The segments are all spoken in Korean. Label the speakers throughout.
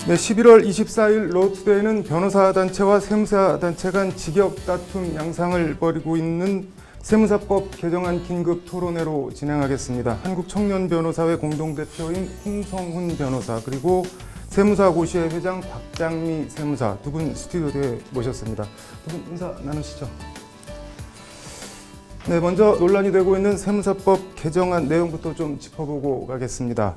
Speaker 1: 네, 11월 24일 로투데이는 변호사단체와 세무사단체 간 직역 다툼 양상을 벌이고 있는 세무사법 개정안 긴급 토론회로 진행하겠습니다. 한국청년변호사회 공동대표인 홍성훈 변호사 그리고 세무사고시회 회장 곽장미 세무사 두 분 스튜디오에 모셨습니다. 두 분 인사 나누시죠. 네, 먼저 논란이 되고 있는 세무사법 개정안 내용부터 좀 짚어보고 가겠습니다.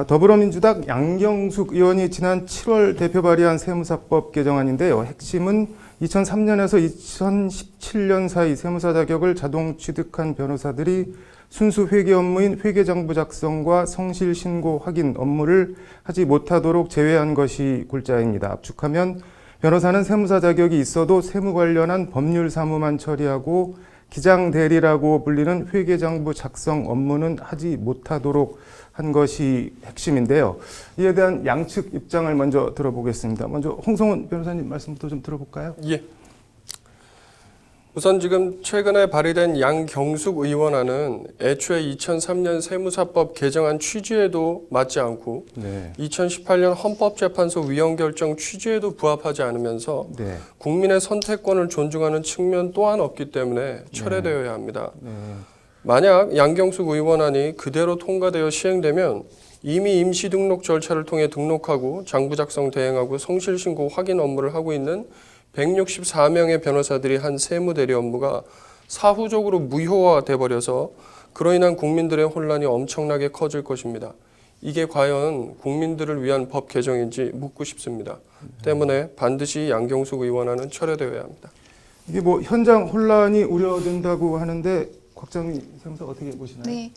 Speaker 1: 더불어민주당 양경숙 의원이 지난 7월 대표 발의한 세무사법 개정안인데요. 핵심은 2003년에서 2017년 사이 세무사 자격을 자동 취득한 변호사들이 순수 회계 업무인 회계장부 작성과 성실 신고 확인 업무를 하지 못하도록 제외한 것이 골자입니다. 압축하면 변호사는 세무사 자격이 있어도 세무 관련한 법률 사무만 처리하고 기장대리라고 불리는 회계장부 작성 업무는 하지 못하도록 한 것이 핵심인데요. 이에 대한 양측 입장을 먼저 들어보겠습니다. 먼저 홍성훈 변호사님 말씀부터 좀 들어볼까요?
Speaker 2: 예. 우선 지금 최근에 발의된 양경숙 의원안은 애초에 2003년 세무사법 개정안 취지에도 맞지 않고 2018년 헌법재판소 위헌결정 취지에도 부합하지 않으면서 국민의 선택권을 존중하는 측면 또한 없기 때문에 철회되어야 합니다. 만약 양경숙 의원안이 그대로 통과되어 시행되면 이미 임시 등록 절차를 통해 등록하고 장부 작성 대행하고 성실신고 확인 업무를 하고 있는 164명의 변호사들이 한 세무 대리 업무가 사후적으로 무효화돼 버려서 그로 인한 국민들의 혼란이 엄청나게 커질 것입니다. 이게 과연 국민들을 위한 법 개정인지 묻고 싶습니다. 때문에 반드시 양경숙 의원안은 철회되어야 합니다.
Speaker 1: 이게 뭐 현장 혼란이 우려된다고 하는데 곽장미 세무사 어떻게 보시나요?
Speaker 3: 네,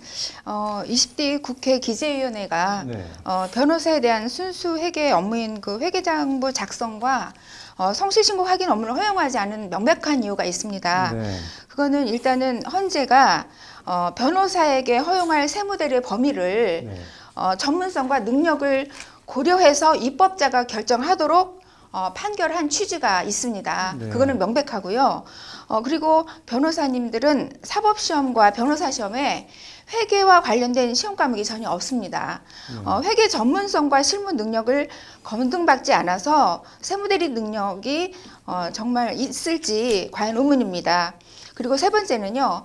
Speaker 3: 20대 국회 기재위원회가 변호사에 대한 순수 회계 업무인 그 회계장부 작성과 성실신고 확인 업무를 허용하지 않은 명백한 이유가 있습니다. 그거는 일단은 헌재가 변호사에게 허용할 세무대리의 범위를 전문성과 능력을 고려해서 입법자가 결정하도록 판결한 취지가 있습니다. 그거는 명백하고요. 그리고 변호사님들은 사법시험과 변호사시험에 회계와 관련된 시험 과목이 전혀 없습니다. 회계 전문성과 실무 능력을 검증받지 않아서 세무대리 능력이 정말 있을지 과연 의문입니다. 그리고 세 번째는요.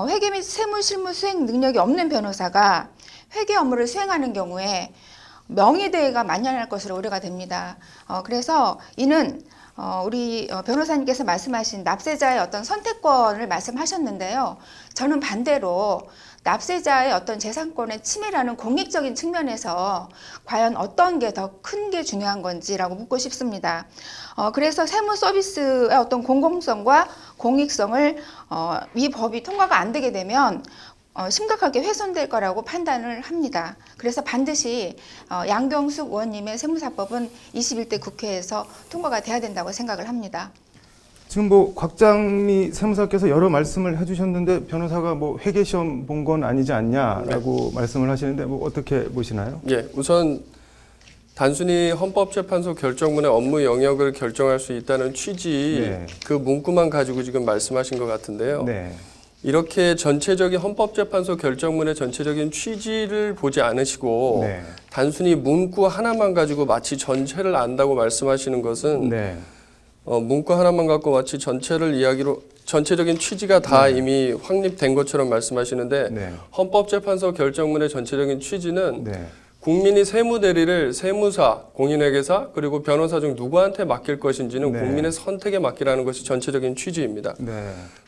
Speaker 3: 회계 및 세무 실무 수행 능력이 없는 변호사가 회계 업무를 수행하는 경우에 명의대회가 만연할 것으로 우려가 됩니다. 그래서 이는 우리 변호사님께서 말씀하신 납세자의 어떤 선택권을 말씀하셨는데요. 저는 반대로 납세자의 어떤 재산권의 침해라는 공익적인 측면에서 과연 어떤 게 더 큰 게 중요한 건지라고 묻고 싶습니다. 그래서 세무 서비스의 어떤 공공성과 공익성을 이 법이 통과가 안 되게 되면 심각하게 훼손될 거라고 판단을 합니다. 그래서 반드시 양경숙 의원님의 세무사법은 21대 국회에서 통과가 돼야 된다고 생각을 합니다.
Speaker 1: 지금 뭐 곽장미 세무사께서 여러 말씀을 해주셨는데 변호사가 뭐 회계시험 본 건 아니지 않냐라고 말씀을 하시는데 뭐 어떻게 보시나요?
Speaker 2: 예, 우선 단순히 헌법재판소 결정문의 업무 영역을 결정할 수 있다는 취지 그 문구만 가지고 지금 말씀하신 것 같은데요. 이렇게 전체적인 헌법재판소 결정문의 전체적인 취지를 보지 않으시고 단순히 문구 하나만 가지고 마치 전체를 안다고 말씀하시는 것은 문구 하나만 갖고 마치 전체적인 취지가 다 이미 확립된 것처럼 말씀하시는데 헌법재판소 결정문의 전체적인 취지는 국민이 세무대리를 세무사, 공인회계사 그리고 변호사 중 누구한테 맡길 것인지는 국민의 선택에 맡기라는 것이 전체적인 취지입니다.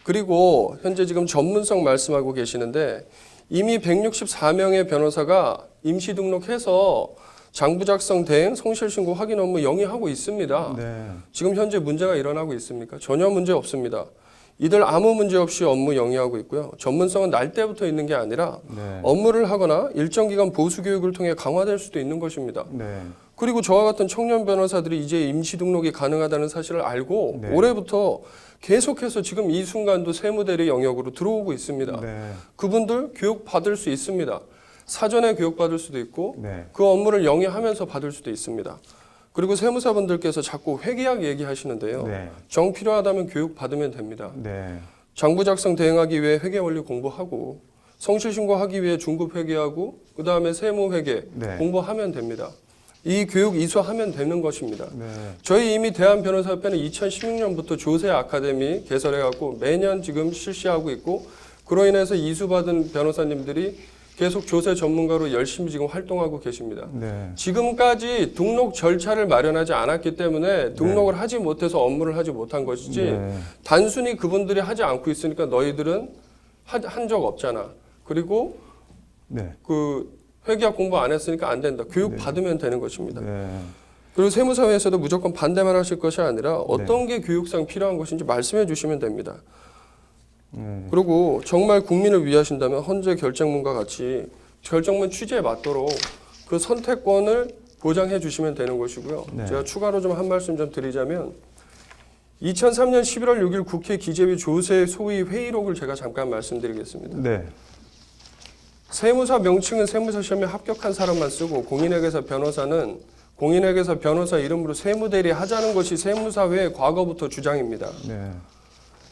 Speaker 2: 그리고 현재 지금 전문성 말씀하고 계시는데 이미 164명의 변호사가 임시 등록해서 장부 작성 대행, 성실신고 확인 업무 영위하고 있습니다. 지금 현재 문제가 일어나고 있습니까? 전혀 문제 없습니다. 이들 아무 문제 없이 업무 영위하고 있고요. 전문성은 날 때부터 있는 게 아니라 업무를 하거나 일정 기간 보수 교육을 통해 강화될 수도 있는 것입니다. 그리고 저와 같은 청년 변호사들이 이제 임시 등록이 가능하다는 사실을 알고 올해부터 계속해서 지금 이 순간도 세무대리 영역으로 들어오고 있습니다. 그분들 교육 받을 수 있습니다. 사전에 교육받을 수도 있고 그 업무를 영위하면서 받을 수도 있습니다. 그리고 세무사분들께서 자꾸 회계학 얘기하시는데요. 정 필요하다면 교육 받으면 됩니다. 장부 작성 대행하기 위해 회계 원리 공부하고 성실신고하기 위해 중급 회계하고 그 다음에 세무 회계 공부하면 됩니다. 이 교육 이수하면 되는 것입니다.
Speaker 1: 네.
Speaker 2: 저희 이미 대한변호사협회는 2016년부터 조세 아카데미 개설해갖고 매년 지금 실시하고 있고 그로 인해서 이수받은 변호사님들이 계속 조세 전문가로 열심히 지금 활동하고 계십니다.
Speaker 1: 네.
Speaker 2: 지금까지 등록 절차를 마련하지 않았기 때문에 등록을 하지 못해서 업무를 하지 못한 것이지
Speaker 1: 네.
Speaker 2: 단순히 그분들이 하지 않고 있으니까 너희들은 한 적 없잖아. 그리고
Speaker 1: 네.
Speaker 2: 그 회계학 공부 안 했으니까 안 된다. 교육 받으면 되는 것입니다.
Speaker 1: 네.
Speaker 2: 그리고 세무사회에서도 무조건 반대만 하실 것이 아니라 어떤 게 교육상 필요한 것인지 말씀해 주시면 됩니다. 그리고 정말 국민을 위하신다면 헌재 결정문과 같이 결정문 취지에 맞도록 그 선택권을 보장해 주시면 되는 것이고요.
Speaker 1: 네.
Speaker 2: 제가 추가로 좀 한 말씀 좀 드리자면 2003년 11월 6일 국회 기재위 조세 소위 회의록을 제가 잠깐 말씀드리겠습니다.
Speaker 1: 네.
Speaker 2: 세무사 명칭은 세무사 시험에 합격한 사람만 쓰고 공인회계사 변호사는 공인회계사 변호사 이름으로 세무대리 하자는 것이 세무사회의 과거부터 주장입니다.
Speaker 1: 네.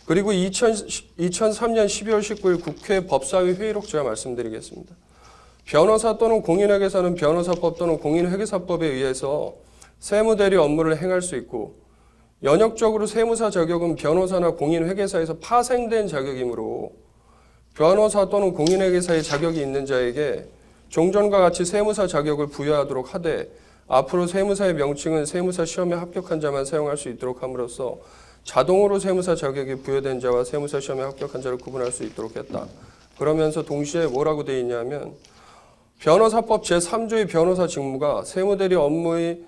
Speaker 2: 그리고 2003년 12월 19일 국회 법사위 회의록 제가 말씀드리겠습니다. 변호사 또는 공인회계사는 변호사법 또는 공인회계사법에 의해서 세무대리 업무를 행할 수 있고 연역적으로 세무사 자격은 변호사나 공인회계사에서 파생된 자격이므로 변호사 또는 공인회계사의 자격이 있는 자에게 종전과 같이 세무사 자격을 부여하도록 하되 앞으로 세무사의 명칭은 세무사 시험에 합격한 자만 사용할 수 있도록 함으로써 자동으로 세무사 자격이 부여된 자와 세무사 시험에 합격한 자를 구분할 수 있도록 했다. 그러면서 동시에 뭐라고 되어 있냐면 변호사법 제3조의 변호사 직무가 세무대리 업무의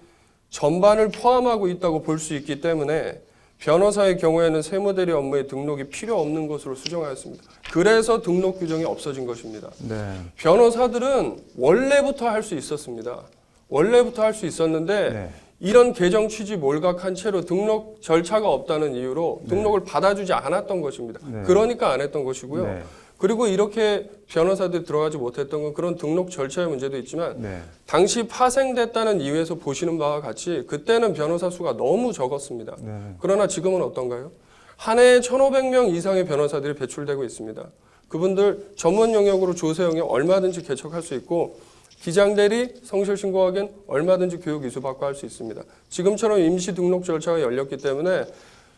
Speaker 2: 전반을 포함하고 있다고 볼 수 있기 때문에 변호사의 경우에는 세무대리 업무에 등록이 필요 없는 것으로 수정하였습니다. 그래서 등록 규정이 없어진 것입니다.
Speaker 1: 네.
Speaker 2: 변호사들은 원래부터 할 수 있었습니다. 원래부터 할 수 있었는데
Speaker 1: 네.
Speaker 2: 이런 개정 취지 몰각한 채로 등록 절차가 없다는 이유로 등록을 받아주지 않았던 것입니다.
Speaker 1: 네.
Speaker 2: 그러니까 안 했던 것이고요.
Speaker 1: 네.
Speaker 2: 그리고 이렇게 변호사들이 들어가지 못했던 건 그런 등록 절차의 문제도 있지만
Speaker 1: 네.
Speaker 2: 당시 파생됐다는 이유에서 보시는 바와 같이 그때는 변호사 수가 너무 적었습니다.
Speaker 1: 네.
Speaker 2: 그러나 지금은 어떤가요? 한 해에 1,500명 이상의 변호사들이 배출되고 있습니다. 그분들 전문 영역으로 조세 영역 얼마든지 개척할 수 있고 기장대리, 성실신고 확인 얼마든지 교육 이수받고 할 수 있습니다. 지금처럼 임시 등록 절차가 열렸기 때문에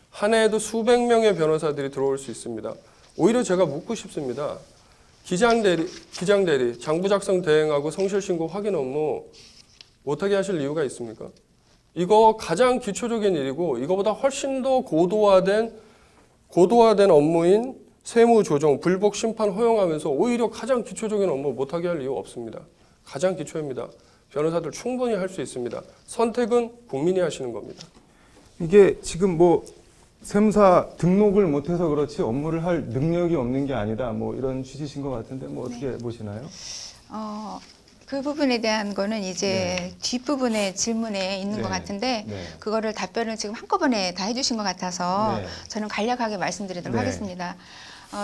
Speaker 2: 한 해에도 수백 명의 변호사들이 들어올 수 있습니다. 오히려 제가 묻고 싶습니다. 기장대리, 장부 작성 대행하고 성실신고 확인 업무 못하게 하실 이유가 있습니까? 이거 가장 기초적인 일이고 이거보다 훨씬 더 고도화된 업무인 세무조정, 불복 심판 허용하면서 오히려 가장 기초적인 업무 못하게 할 이유 없습니다. 가장 기초입니다. 변호사들 충분히 할 수 있습니다. 선택은 국민이 하시는 겁니다.
Speaker 1: 이게 지금 뭐 세무사 등록을 못해서 그렇지 업무를 할 능력이 없는 게 아니다. 뭐 이런 취지신 것 같은데 뭐 어떻게 보시나요?
Speaker 3: 그 부분에 대한 거는 이제 뒷부분의 질문에 있는
Speaker 1: 네.
Speaker 3: 것 같은데
Speaker 1: 네.
Speaker 3: 그거를 답변을 지금 한꺼번에 다 해주신 것 같아서
Speaker 1: 네.
Speaker 3: 저는 간략하게 말씀드리도록
Speaker 1: 네.
Speaker 3: 하겠습니다.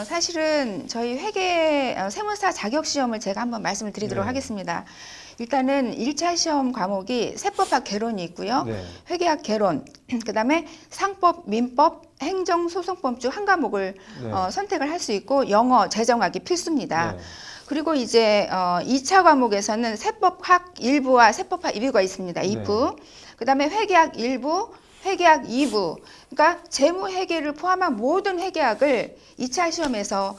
Speaker 3: 사실은 저희 세무사 자격 시험을 제가 한번 말씀을 드리도록
Speaker 1: 네.
Speaker 3: 하겠습니다. 일단은 1차 시험 과목이 세법학 개론이 있고요.
Speaker 1: 네.
Speaker 3: 회계학 개론, 그다음에 상법, 민법, 행정소송법 중 한 과목을
Speaker 1: 네.
Speaker 3: 선택을 할 수 있고 영어, 재정학이 필수입니다.
Speaker 1: 네.
Speaker 3: 그리고 이제 2차 과목에서는 세법학 1부와 세법학 2부가 있습니다. 2부. 그다음에 회계학 1부, 회계학 2부. 그러니까 재무회계를 포함한 모든 회계학을 2차 시험에서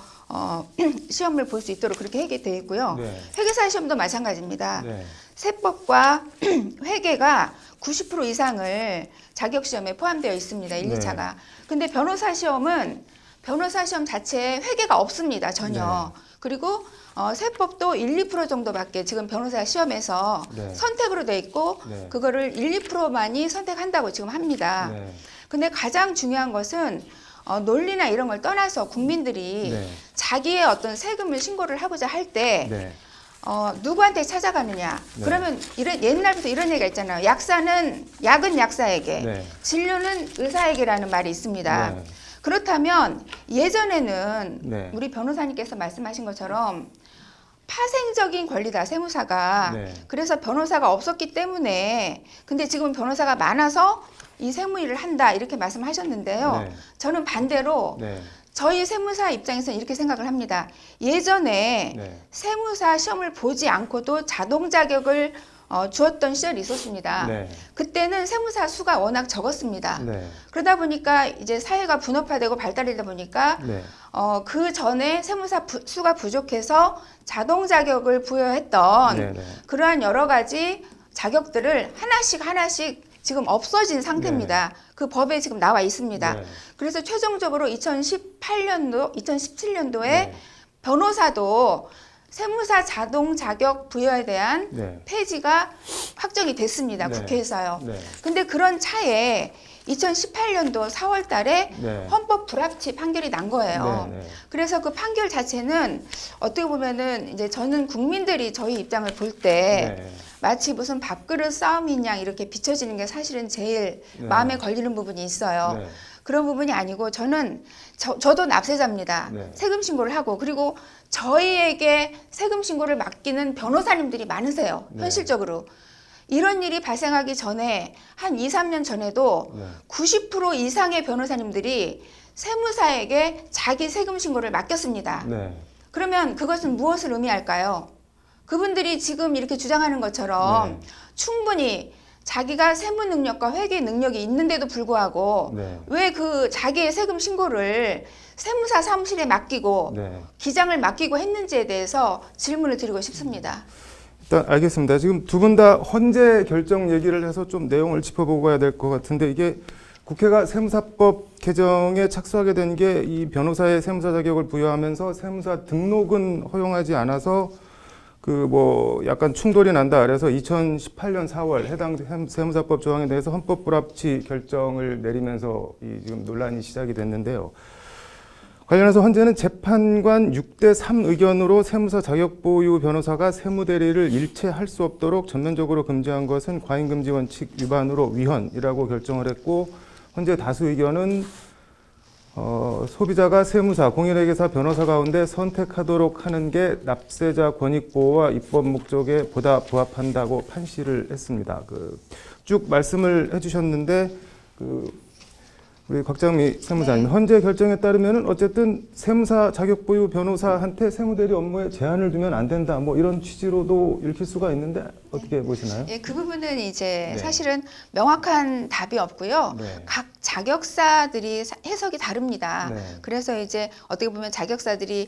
Speaker 3: 시험을 볼 수 있도록 그렇게 회계되어 있고요.
Speaker 1: 네.
Speaker 3: 회계사 시험도 마찬가지입니다.
Speaker 1: 네.
Speaker 3: 세법과 회계가 90% 이상을 자격시험에 포함되어 있습니다. 1,
Speaker 1: 네.
Speaker 3: 2차가. 근데 변호사 시험 자체에 회계가 없습니다. 전혀.
Speaker 1: 네.
Speaker 3: 그리고 세법도 1, 2% 정도밖에 지금 변호사 시험에서
Speaker 1: 네.
Speaker 3: 선택으로 돼 있고
Speaker 1: 네.
Speaker 3: 그거를 1, 2%만이 선택한다고 지금 합니다.
Speaker 1: 네.
Speaker 3: 근데 가장 중요한 것은 논리나 이런 걸 떠나서 국민들이
Speaker 1: 네.
Speaker 3: 자기의 어떤 세금을 신고를 하고자 할 때
Speaker 1: 네.
Speaker 3: 누구한테 찾아가느냐?
Speaker 1: 네.
Speaker 3: 그러면 옛날부터 이런 얘기가 있잖아요. 약은 약사에게,
Speaker 1: 네.
Speaker 3: 진료는 의사에게라는 말이 있습니다.
Speaker 1: 네.
Speaker 3: 그렇다면 예전에는
Speaker 1: 네.
Speaker 3: 우리 변호사님께서 말씀하신 것처럼 파생적인 권리다, 세무사가.
Speaker 1: 네.
Speaker 3: 그래서 변호사가 없었기 때문에 근데 지금 변호사가 많아서 이 세무일을 한다 이렇게 말씀하셨는데요.
Speaker 1: 네.
Speaker 3: 저는 반대로
Speaker 1: 네.
Speaker 3: 저희 세무사 입장에서는 이렇게 생각을 합니다. 예전에
Speaker 1: 네.
Speaker 3: 세무사 시험을 보지 않고도 자동 자격을 주었던 시절이 있었습니다.
Speaker 1: 네.
Speaker 3: 그때는 세무사 수가 워낙 적었습니다.
Speaker 1: 네.
Speaker 3: 그러다 보니까 이제 사회가 분업화되고 발달되다 보니까
Speaker 1: 네.
Speaker 3: 그 전에 세무사 수가 부족해서 자동 자격을 부여했던
Speaker 1: 네. 네.
Speaker 3: 그러한 여러 가지 자격들을 하나씩 지금 없어진 상태입니다. 그 법에 지금 나와 있습니다.
Speaker 1: 네.
Speaker 3: 그래서 최종적으로 2017년도에
Speaker 1: 네.
Speaker 3: 변호사도 세무사 자동 자격 부여에 대한
Speaker 1: 네.
Speaker 3: 폐지가 확정이 됐습니다.
Speaker 1: 네.
Speaker 3: 국회에서요.
Speaker 1: 네.
Speaker 3: 근데 그런 차에 2018년도 4월 달에
Speaker 1: 네.
Speaker 3: 헌법 불합치 판결이 난 거예요.
Speaker 1: 네. 네.
Speaker 3: 그래서 그 판결 자체는 어떻게 보면은 이제 저는 국민들이 저희 입장을 볼 때
Speaker 1: 네.
Speaker 3: 마치 무슨 밥그릇 싸움인 양 이렇게 비춰지는 게 사실은 제일
Speaker 1: 네.
Speaker 3: 마음에 걸리는 부분이 있어요.
Speaker 1: 네.
Speaker 3: 그런 부분이 아니고 저는 저도 납세자입니다.
Speaker 1: 네.
Speaker 3: 세금 신고를 하고 그리고 저희에게 세금 신고를 맡기는 변호사님들이 많으세요.
Speaker 1: 네.
Speaker 3: 현실적으로. 이런 일이 발생하기 전에 한 2, 3년 전에도
Speaker 1: 네.
Speaker 3: 90% 이상의 변호사님들이 세무사에게 자기 세금 신고를 맡겼습니다.
Speaker 1: 네.
Speaker 3: 그러면 그것은 무엇을 의미할까요? 그분들이 지금 이렇게 주장하는 것처럼
Speaker 1: 네.
Speaker 3: 충분히 자기가 세무 능력과 회계 능력이 있는데도 불구하고
Speaker 1: 네.
Speaker 3: 왜 그 자기의 세금 신고를 세무사 사무실에 맡기고
Speaker 1: 네.
Speaker 3: 기장을 맡기고 했는지에 대해서 질문을 드리고 싶습니다.
Speaker 1: 일단 알겠습니다. 지금 두 분 다 헌재 결정 얘기를 해서 좀 내용을 짚어보고 가야 될 것 같은데 이게 국회가 세무사법 개정에 착수하게 된 게 이 변호사의 세무사 자격을 부여하면서 세무사 등록은 허용하지 않아서 그 뭐 약간 충돌이 난다. 그래서 2018년 4월 해당 세무사법 조항에 대해서 헌법 불합치 결정을 내리면서 이 지금 논란이 시작이 됐는데요. 관련해서 헌재는 재판관 6대3 의견으로 세무사 자격 보유 변호사가 세무대리를 일체할 수 없도록 전면적으로 금지한 것은 과잉금지 원칙 위반으로 위헌이라고 결정을 했고 헌재 다수 의견은 소비자가 세무사, 공인회계사, 변호사 가운데 선택하도록 하는 게 납세자 권익 보호와 입법 목적에 보다 부합한다고 판시를 했습니다. 쭉 말씀을 해주셨는데 우리 곽장미 세무사님,
Speaker 3: 네.
Speaker 1: 헌재 결정에 따르면은 어쨌든 세무사 자격 보유 변호사한테 세무대리 업무에 제한을 두면 안 된다. 뭐 이런 취지로도 읽힐 수가 있는데 어떻게 보시나요?
Speaker 3: 예, 그 부분은 이제
Speaker 1: 네.
Speaker 3: 사실은 명확한 답이 없고요.
Speaker 1: 네.
Speaker 3: 각 자격사들이 해석이 다릅니다.
Speaker 1: 네.
Speaker 3: 그래서 이제 어떻게 보면 자격사들이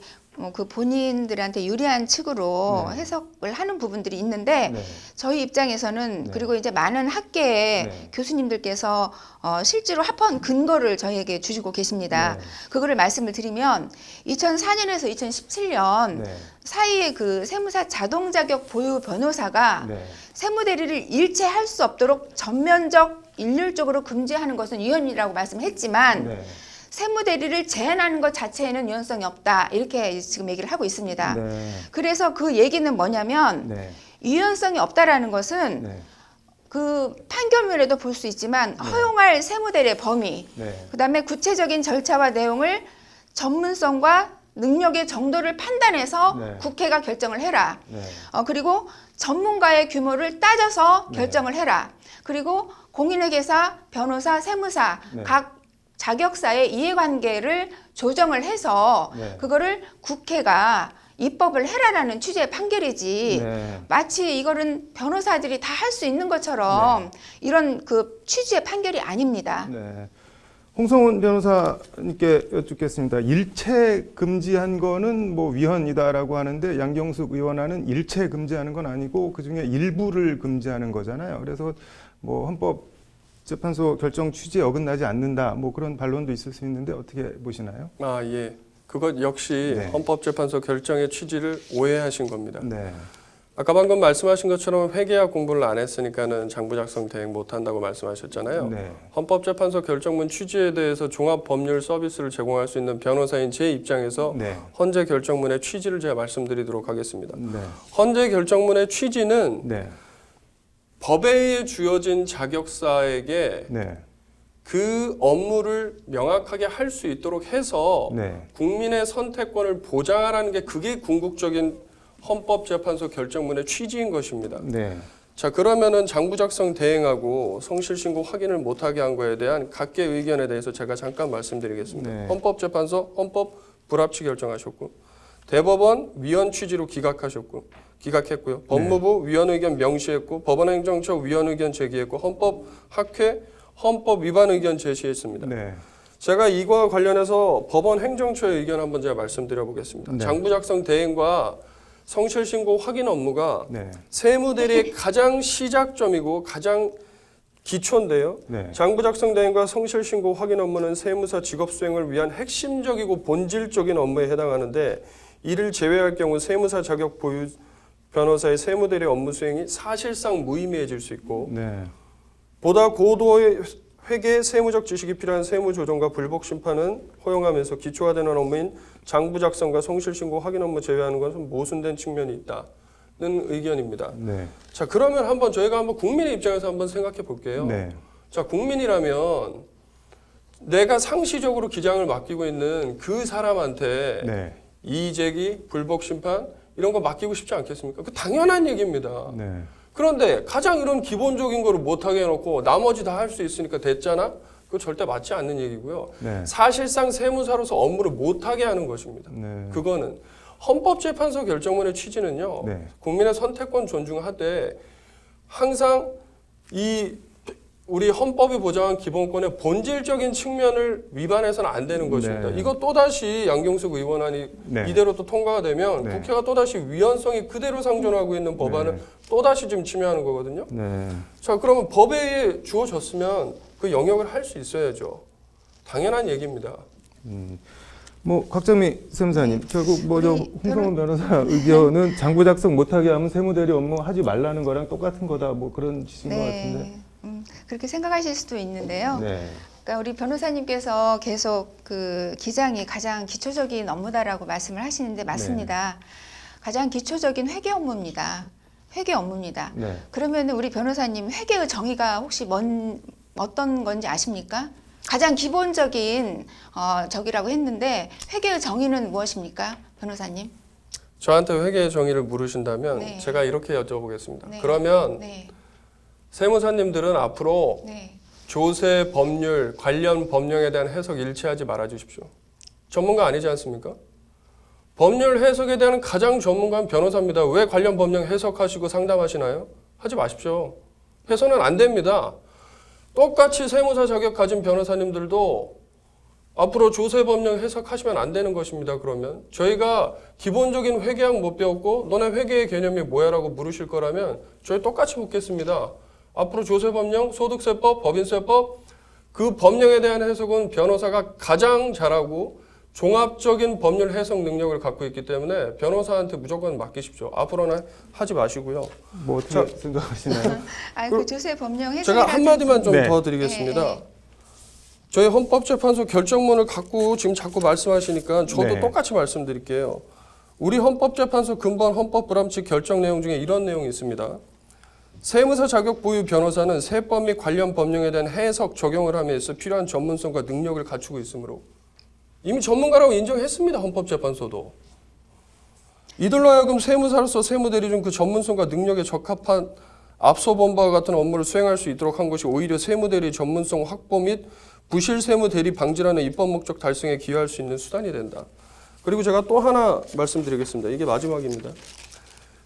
Speaker 3: 그 본인들한테 유리한 측으로
Speaker 1: 네.
Speaker 3: 해석을 하는 부분들이 있는데
Speaker 1: 네.
Speaker 3: 저희 입장에서는
Speaker 1: 네.
Speaker 3: 그리고 이제 많은 학계의
Speaker 1: 네.
Speaker 3: 교수님들께서 실제로 합헌 근거를 저희에게 주시고 계십니다.
Speaker 1: 네.
Speaker 3: 그거를 말씀을 드리면 2004년에서 2017년
Speaker 1: 네.
Speaker 3: 사이에 그 세무사 자동 자격 보유 변호사가
Speaker 1: 네.
Speaker 3: 세무대리를 일체할 수 없도록 전면적 일률적으로 금지하는 것은 위헌이라고 말씀했지만
Speaker 1: 네.
Speaker 3: 세무대리를 제한하는 것 자체에는 유연성이 없다 이렇게 지금 얘기를 하고 있습니다.
Speaker 1: 네.
Speaker 3: 그래서 그 얘기는 뭐냐면
Speaker 1: 네.
Speaker 3: 유연성이 없다라는 것은
Speaker 1: 네.
Speaker 3: 그 판결문에도 볼 수 있지만 허용할 세무대리의 범위,
Speaker 1: 네.
Speaker 3: 그다음에 구체적인 절차와 내용을 전문성과 능력의 정도를 판단해서
Speaker 1: 네.
Speaker 3: 국회가 결정을 해라.
Speaker 1: 네.
Speaker 3: 그리고 전문가의 규모를 따져서
Speaker 1: 네.
Speaker 3: 결정을 해라. 그리고 공인회계사, 변호사, 세무사
Speaker 1: 네.
Speaker 3: 각 자격사의 이해관계를 조정을 해서
Speaker 1: 네.
Speaker 3: 그거를 국회가 입법을 해라라는 취지의 판결이지
Speaker 1: 네.
Speaker 3: 마치 이거는 변호사들이 다 할 수 있는 것처럼 이런 그 취지의 판결이 아닙니다.
Speaker 1: 네. 홍성훈 변호사님께 여쭙겠습니다. 일체 금지한 거는 뭐 위헌이다라고 하는데 양경숙 의원안은 일체 금지하는 건 아니고 그중에 일부를 금지하는 거잖아요. 그래서 뭐 헌법재판소 결정 취지에 어긋나지 않는다. 뭐 그런 반론도 있을 수 있는데 어떻게 보시나요?
Speaker 2: 아, 예. 그것 역시
Speaker 1: 네.
Speaker 2: 헌법재판소 결정의 취지를 오해하신 겁니다.
Speaker 1: 네.
Speaker 2: 아까 방금 말씀하신 것처럼 회계학 공부를 안 했으니까는 장부 작성 대행 못 한다고 말씀하셨잖아요.
Speaker 1: 네.
Speaker 2: 헌법재판소 결정문 취지에 대해서 종합 법률 서비스를 제공할 수 있는 변호사인 제 입장에서
Speaker 1: 네.
Speaker 2: 헌재 결정문의 취지를 제가 말씀드리도록 하겠습니다.
Speaker 1: 네.
Speaker 2: 헌재 결정문의 취지는
Speaker 1: 네.
Speaker 2: 법에 의해 주어진 자격사에게
Speaker 1: 네.
Speaker 2: 그 업무를 명확하게 할 수 있도록 해서
Speaker 1: 네.
Speaker 2: 국민의 선택권을 보장하라는 게 그게 궁극적인 헌법재판소 결정문의 취지인 것입니다.
Speaker 1: 네.
Speaker 2: 자, 그러면은 장부 작성 대행하고 성실신고 확인을 못하게 한 거에 대한 각계 의견에 대해서 제가 잠깐 말씀드리겠습니다.
Speaker 1: 네.
Speaker 2: 헌법재판소 헌법 불합치 결정하셨고 대법원 위헌 취지로 기각했고요. 법무부 위헌 의견 명시했고 법원행정처 위헌 의견 제기했고 헌법학회 헌법 위반 의견 제시했습니다.
Speaker 1: 네.
Speaker 2: 제가 이거와 관련해서 법원 행정처의 의견 한번 제가 말씀드려 보겠습니다.
Speaker 1: 네.
Speaker 2: 장부 작성 대행과 성실 신고 확인 업무가
Speaker 1: 네.
Speaker 2: 세무대리의 가장 시작점이고 가장 기초인데요.
Speaker 1: 네.
Speaker 2: 장부 작성 대행과 성실 신고 확인 업무는 세무사 직업 수행을 위한 핵심적이고 본질적인 업무에 해당하는데 이를 제외할 경우 세무사 자격 보유 변호사의 세무대리 업무 수행이 사실상 무의미해질 수 있고
Speaker 1: 네.
Speaker 2: 보다 고도의 회계 세무적 지식이 필요한 세무조정과 불복 심판은 허용하면서 기초화되는 업무인 장부 작성과 성실 신고 확인 업무 제외하는 것은 모순된 측면이 있다는 의견입니다.
Speaker 1: 네.
Speaker 2: 자, 그러면 한번 저희가 한번 국민의 입장에서 한번 생각해 볼게요.
Speaker 1: 네.
Speaker 2: 자, 국민이라면 내가 상시적으로 기장을 맡기고 있는 그 사람한테
Speaker 1: 네.
Speaker 2: 이의제기, 불복 심판 이런 거 맡기고 싶지 않겠습니까? 그 당연한 얘기입니다.
Speaker 1: 네.
Speaker 2: 그런데 가장 이런 기본적인 거를 못하게 해놓고 나머지 다 할 수 있으니까 됐잖아? 그거 절대 맞지 않는 얘기고요.
Speaker 1: 네.
Speaker 2: 사실상 세무사로서 업무를 못하게 하는 것입니다.
Speaker 1: 네.
Speaker 2: 그거는 헌법재판소 결정문의 취지는요.
Speaker 1: 네.
Speaker 2: 국민의 선택권 존중하되 항상 이 우리 헌법이 보장한 기본권의 본질적인 측면을 위반해서는 안 되는 것입니다.
Speaker 1: 네.
Speaker 2: 이거 또다시 양경숙 의원안이
Speaker 1: 네.
Speaker 2: 이대로 또 통과가 되면
Speaker 1: 네.
Speaker 2: 국회가 또다시 위헌성이 그대로 상존하고 있는 법안을
Speaker 1: 네.
Speaker 2: 또다시 지금 침해하는 거거든요.
Speaker 1: 네.
Speaker 2: 자, 그러면 법에 주어졌으면 그 영역을 할 수 있어야죠. 당연한 얘기입니다.
Speaker 1: 뭐 곽정미 세무사님 결국 뭐저
Speaker 3: 우리
Speaker 1: 홍성훈 변호사 의견은 장부 작성 못하게 하면 세무대리 업무 하지 말라는 거랑 똑같은 거다 뭐 그런 취지인 것 같은데.
Speaker 3: 그렇게 생각하실 수도 있는데요.
Speaker 1: 네.
Speaker 3: 그러니까 우리 변호사님께서 계속 그 기장이 가장 기초적인 업무다라고 말씀을 하시는데 맞습니다. 가장 기초적인 회계 업무입니다. 회계 업무입니다.
Speaker 1: 네.
Speaker 3: 그러면 우리 변호사님 회계의 정의가 혹시 어떤 건지 아십니까? 가장 기본적인 적이라고 했는데 회계의 정의는 무엇입니까, 변호사님?
Speaker 2: 저한테 회계의 정의를 물으신다면
Speaker 3: 네.
Speaker 2: 제가 이렇게 여쭤보겠습니다.
Speaker 3: 네.
Speaker 2: 그러면
Speaker 3: 네.
Speaker 2: 세무사님들은 앞으로
Speaker 3: 네.
Speaker 2: 조세 법률 관련 법령에 대한 해석 일치하지 말아 주십시오. 전문가 아니지 않습니까? 법률 해석에 대한 가장 전문가는 변호사입니다. 왜 관련 법령 해석하시고 상담하시나요? 하지 마십시오. 해서는 안 됩니다. 똑같이 세무사 자격 가진 변호사님들도 앞으로 조세 법령 해석하시면 안 되는 것입니다. 그러면 저희가 기본적인 회계학 못 배웠고 너네 회계의 개념이 뭐야라고 물으실 거라면 저희 똑같이 묻겠습니다. 앞으로 조세 법령, 소득세법, 법인세법 그 법령에 대한 해석은 변호사가 가장 잘하고 종합적인 법률 해석 능력을 갖고 있기 때문에 변호사한테 무조건 맡기십시오. 앞으로는 하지 마시고요.
Speaker 1: 뭐 어떻게 생각하시나요?
Speaker 3: 그 조세 법령 해석이라든지
Speaker 2: 제가 한마디만 좀
Speaker 1: 네.
Speaker 2: 더 드리겠습니다.
Speaker 3: 네.
Speaker 2: 저희 헌법재판소 결정문을 갖고 지금 자꾸 말씀하시니까 저도
Speaker 1: 네.
Speaker 2: 똑같이 말씀드릴게요. 우리 헌법재판소 근본 헌법 불합치 결정 내용 중에 이런 내용이 있습니다. 세무사 자격 보유 변호사는 세법 및 관련 법령에 대한 해석, 적용을 함에 있어 필요한 전문성과 능력을 갖추고 있으므로 이미 전문가라고 인정했습니다. 헌법재판소도. 이들로 하여금 세무사로서 세무대리 중 그 전문성과 능력에 적합한 앞서 본 바와 같은 업무를 수행할 수 있도록 한 것이 오히려 세무대리 전문성 확보 및 부실 세무대리 방지라는 입법 목적 달성에 기여할 수 있는 수단이 된다. 그리고 제가 또 하나 말씀드리겠습니다. 이게 마지막입니다.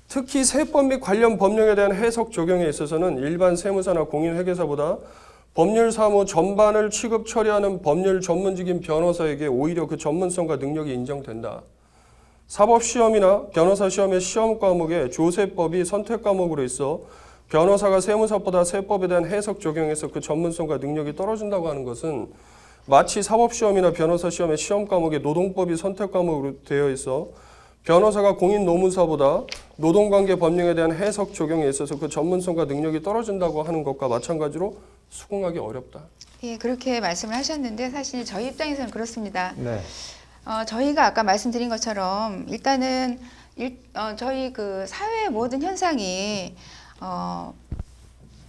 Speaker 2: 특히 세법 및 관련 법령에 대한 해석 적용에 있어서는 일반 세무사나 공인회계사보다 법률 사무 전반을 취급 처리하는 법률 전문직인 변호사에게 오히려 그 전문성과 능력이 인정된다. 사법시험이나 변호사 시험의 시험 과목에 조세법이 선택 과목으로 있어 변호사가 세무사보다 세법에 대한 해석 적용에서 그 전문성과 능력이 떨어진다고 하는 것은 마치 사법시험이나 변호사 시험의 시험 과목에 노동법이 선택 과목으로 되어 있어 변호사가 공인노무사보다 노동관계 법령에 대한 해석 적용에 있어서 그 전문성과 능력이 떨어진다고 하는 것과 마찬가지로 수긍하기 어렵다.
Speaker 3: 예, 그렇게 말씀을 하셨는데 사실 저희 입장에서는 그렇습니다.
Speaker 1: 네.
Speaker 3: 저희가 아까 말씀드린 것처럼 일단은 저희 그 사회의 모든 현상이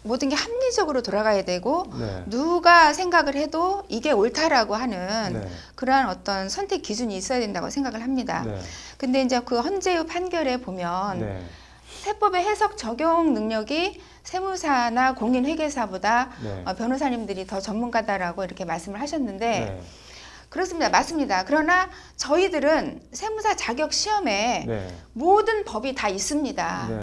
Speaker 3: 모든 게 합리적으로 돌아가야 되고
Speaker 1: 네.
Speaker 3: 누가 생각을 해도 이게 옳다라고 하는
Speaker 1: 네.
Speaker 3: 그러한 어떤 선택 기준이 있어야 된다고 생각을 합니다.
Speaker 1: 네.
Speaker 3: 근데 이제 그 헌재의 판결에 보면
Speaker 1: 네.
Speaker 3: 세법의 해석 적용 능력이 세무사나 공인회계사보다
Speaker 1: 네.
Speaker 3: 변호사님들이 더 전문가다라고 이렇게 말씀을 하셨는데
Speaker 1: 네.
Speaker 3: 그렇습니다. 맞습니다. 그러나 저희들은 세무사 자격 시험에
Speaker 1: 네.
Speaker 3: 모든 법이 다 있습니다.
Speaker 1: 네.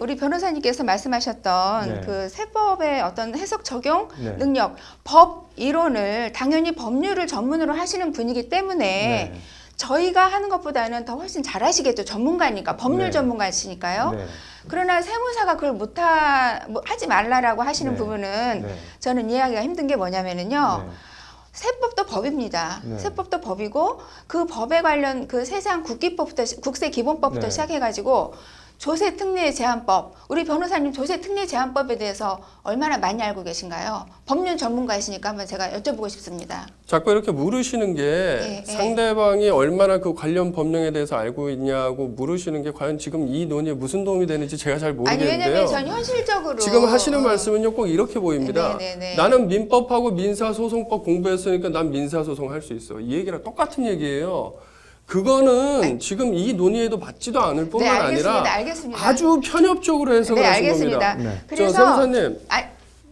Speaker 3: 우리 변호사님께서 말씀하셨던
Speaker 1: 네.
Speaker 3: 그 세법의 어떤 해석 적용
Speaker 1: 네.
Speaker 3: 능력, 법 이론을 당연히 법률을 전문으로 하시는 분이기 때문에
Speaker 1: 네.
Speaker 3: 저희가 하는 것보다는 더 훨씬 잘하시겠죠. 전문가니까, 법률
Speaker 1: 네.
Speaker 3: 전문가시니까요.
Speaker 1: 네.
Speaker 3: 그러나 세무사가 그걸 하지 말라라고 하시는
Speaker 1: 네.
Speaker 3: 부분은
Speaker 1: 네.
Speaker 3: 저는 이해하기가 힘든 게 뭐냐면은요.
Speaker 1: 네.
Speaker 3: 세법도 법입니다.
Speaker 1: 네.
Speaker 3: 세법도 법이고 그 법에 관련 그 세상 국세기본법부터
Speaker 1: 네.
Speaker 3: 시작해가지고 조세특례제한법, 우리 변호사님 조세특례제한법에 대해서 얼마나 많이 알고 계신가요? 법률 전문가이시니까 한번 제가 여쭤보고 싶습니다.
Speaker 2: 자꾸 이렇게 물으시는 게
Speaker 3: 네,
Speaker 2: 상대방이 얼마나 그 관련 법령에 대해서 알고 있냐고 물으시는 게 과연 지금 이 논의에 무슨 도움이 되는지 제가 잘
Speaker 3: 아니
Speaker 2: 모르겠는데요.
Speaker 3: 왜냐면 전 현실적으로
Speaker 2: 지금 하시는 말씀은요 꼭 이렇게 보입니다.
Speaker 3: 네네네.
Speaker 2: 나는 민법하고 민사소송법 공부했으니까 난 민사소송 할 수 있어. 이 얘기랑 똑같은 얘기예요. 그거는 지금 이 논의에도 맞지도 않을 뿐만 아니라
Speaker 3: 알겠습니다.
Speaker 2: 아주 편협적으로 해석을
Speaker 3: 네,
Speaker 2: 하신
Speaker 3: 알겠습니다.
Speaker 2: 겁니다.
Speaker 1: 네.
Speaker 3: 그래서
Speaker 2: 세무사님
Speaker 3: 아,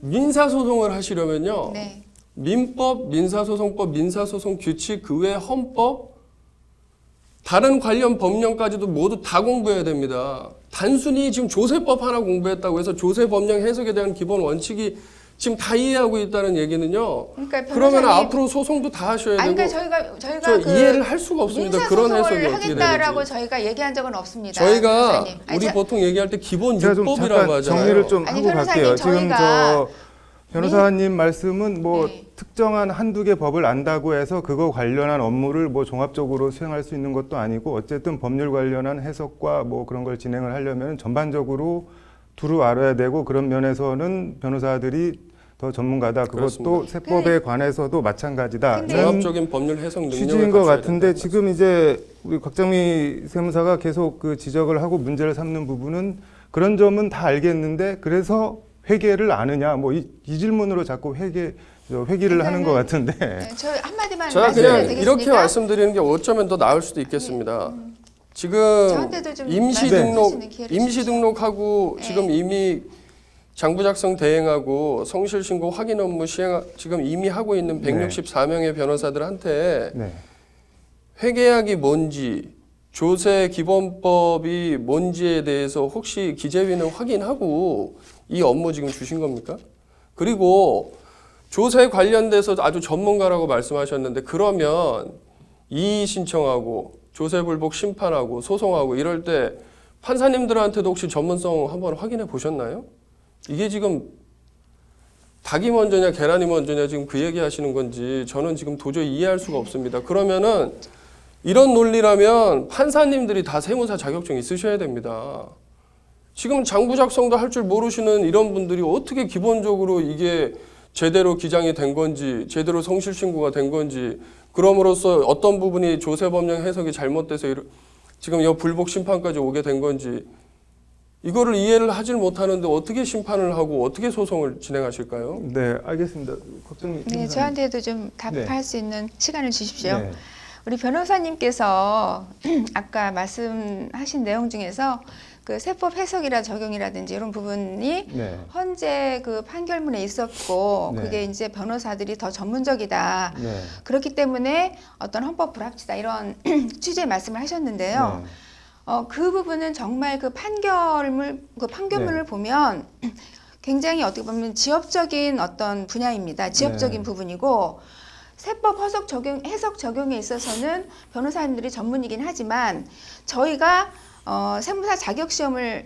Speaker 2: 민사소송을 하시려면요.
Speaker 3: 네.
Speaker 2: 민법, 민사소송법, 민사소송 규칙, 그 외 헌법, 다른 관련 법령까지도 모두 다 공부해야 됩니다. 단순히 지금 조세법 하나 공부했다고 해서 조세법령 해석에 대한 기본 원칙이 지금 다 이해하고 있다는 얘기는요.
Speaker 3: 그러니까
Speaker 2: 그러면
Speaker 3: 변호사님-
Speaker 2: 앞으로 소송도 다 하셔야
Speaker 3: 아니
Speaker 2: 되고
Speaker 3: 그러니까 저희가
Speaker 2: 저
Speaker 3: 그
Speaker 2: 이해를 할 수가 없습니다. 그런 해석이
Speaker 3: 민사소송을
Speaker 2: 어떻게
Speaker 3: 하겠다라고
Speaker 2: 되는지.
Speaker 3: 저희가 얘기한 적은 없습니다.
Speaker 2: 저희가
Speaker 3: 변호사님. 아니,
Speaker 2: 우리 보통 얘기할 때 기본
Speaker 1: 제가 좀
Speaker 2: 유법이라고
Speaker 1: 잠깐
Speaker 2: 하잖아요.
Speaker 1: 정리를 좀
Speaker 3: 아니,
Speaker 1: 하고
Speaker 3: 변호사님,
Speaker 1: 갈게요. 지금
Speaker 3: 저희가
Speaker 1: 저 변호사님 말씀은 뭐
Speaker 3: 네.
Speaker 1: 특정한 한두 개 법을 안다고 해서 그거 관련한 업무를 뭐 종합적으로 수행할 수 있는 것도 아니고 어쨌든 법률 관련한 해석과 뭐 그런 걸 진행을 하려면 전반적으로 두루 알아야 되고 그런 면에서는 변호사들이 더 전문가다. 그것도
Speaker 2: 그렇습니다.
Speaker 1: 세법에 관해서도 마찬가지다.
Speaker 3: 근데-
Speaker 2: 종합적인 법률 해석 능력을
Speaker 1: 취지인 것
Speaker 2: 갖춰야
Speaker 1: 같은데
Speaker 2: 된다는
Speaker 1: 지금 이제 우리 곽정미 세무사가 계속 그 지적을 하고 문제를 삼는 부분은 그런 점은 다 알겠는데 그래서 회계를 아느냐 뭐 이 질문으로 자꾸 회기를 하는 것 같은데
Speaker 3: 네, 저 한마디만
Speaker 2: 제가
Speaker 3: 말씀드려도
Speaker 2: 그냥
Speaker 3: 되겠습니까?
Speaker 2: 이렇게 말씀드리는 게 어쩌면 더 나을 수도 있겠습니다. 지금
Speaker 3: 저한테도 좀
Speaker 2: 임시등록
Speaker 3: 말씀하시는 기회를
Speaker 2: 임시등록하고
Speaker 3: 네.
Speaker 2: 지금 이미 장부 작성 대행하고 성실 신고 확인 업무 시행 지금 이미 하고 있는 164명의 변호사들한테
Speaker 1: 네.
Speaker 2: 회계약이 뭔지 조세 기본법이 뭔지에 대해서 혹시 기재위는 확인하고 이 업무 지금 주신 겁니까? 그리고 조세 관련돼서 아주 전문가라고 말씀하셨는데 그러면 이의 신청하고 조세 불복 심판하고 소송하고 이럴 때 판사님들한테도 혹시 전문성 한번 확인해 보셨나요? 이게 지금 닭이 먼저냐 계란이 먼저냐 지금 그 얘기 하시는 건지 저는 지금 도저히 이해할 수가 없습니다. 그러면은 이런 논리라면 판사님들이 다 세무사 자격증 있으셔야 됩니다. 지금 장부 작성도 할 줄 모르시는 이런 분들이 어떻게 기본적으로 이게 제대로 기장이 된 건지 제대로 성실 신고가 된 건지 그럼으로써 어떤 부분이 조세법령 해석이 잘못돼서 지금 이 불복 심판까지 오게 된 건지 이거를 이해를 하질 못하는데 어떻게 심판을 하고 어떻게 소송을 진행하실까요?
Speaker 1: 네, 알겠습니다. 걱정이
Speaker 3: 네, 저한테도 좀 답할
Speaker 1: 네.
Speaker 3: 수 있는 시간을 주십시오.
Speaker 1: 네.
Speaker 3: 우리 변호사님께서 아까 말씀하신 내용 중에서 그 세법 해석이라 적용이라든지 이런 부분이
Speaker 1: 네.
Speaker 3: 헌재 그 판결문에 있었고
Speaker 1: 네.
Speaker 3: 그게 이제 변호사들이 더 전문적이다.
Speaker 1: 네.
Speaker 3: 그렇기 때문에 어떤 헌법 불합치다 이런 취지의 말씀을 하셨는데요.
Speaker 1: 네.
Speaker 3: 그 부분은 정말 그 판결문을
Speaker 1: 네.
Speaker 3: 보면 굉장히 어떻게 보면 지역적인 어떤 분야입니다. 지역적인
Speaker 1: 네. 부분이고
Speaker 3: 세법 해석 적용에 있어서는 변호사님들이 전문이긴 하지만 저희가 세무사 자격 시험을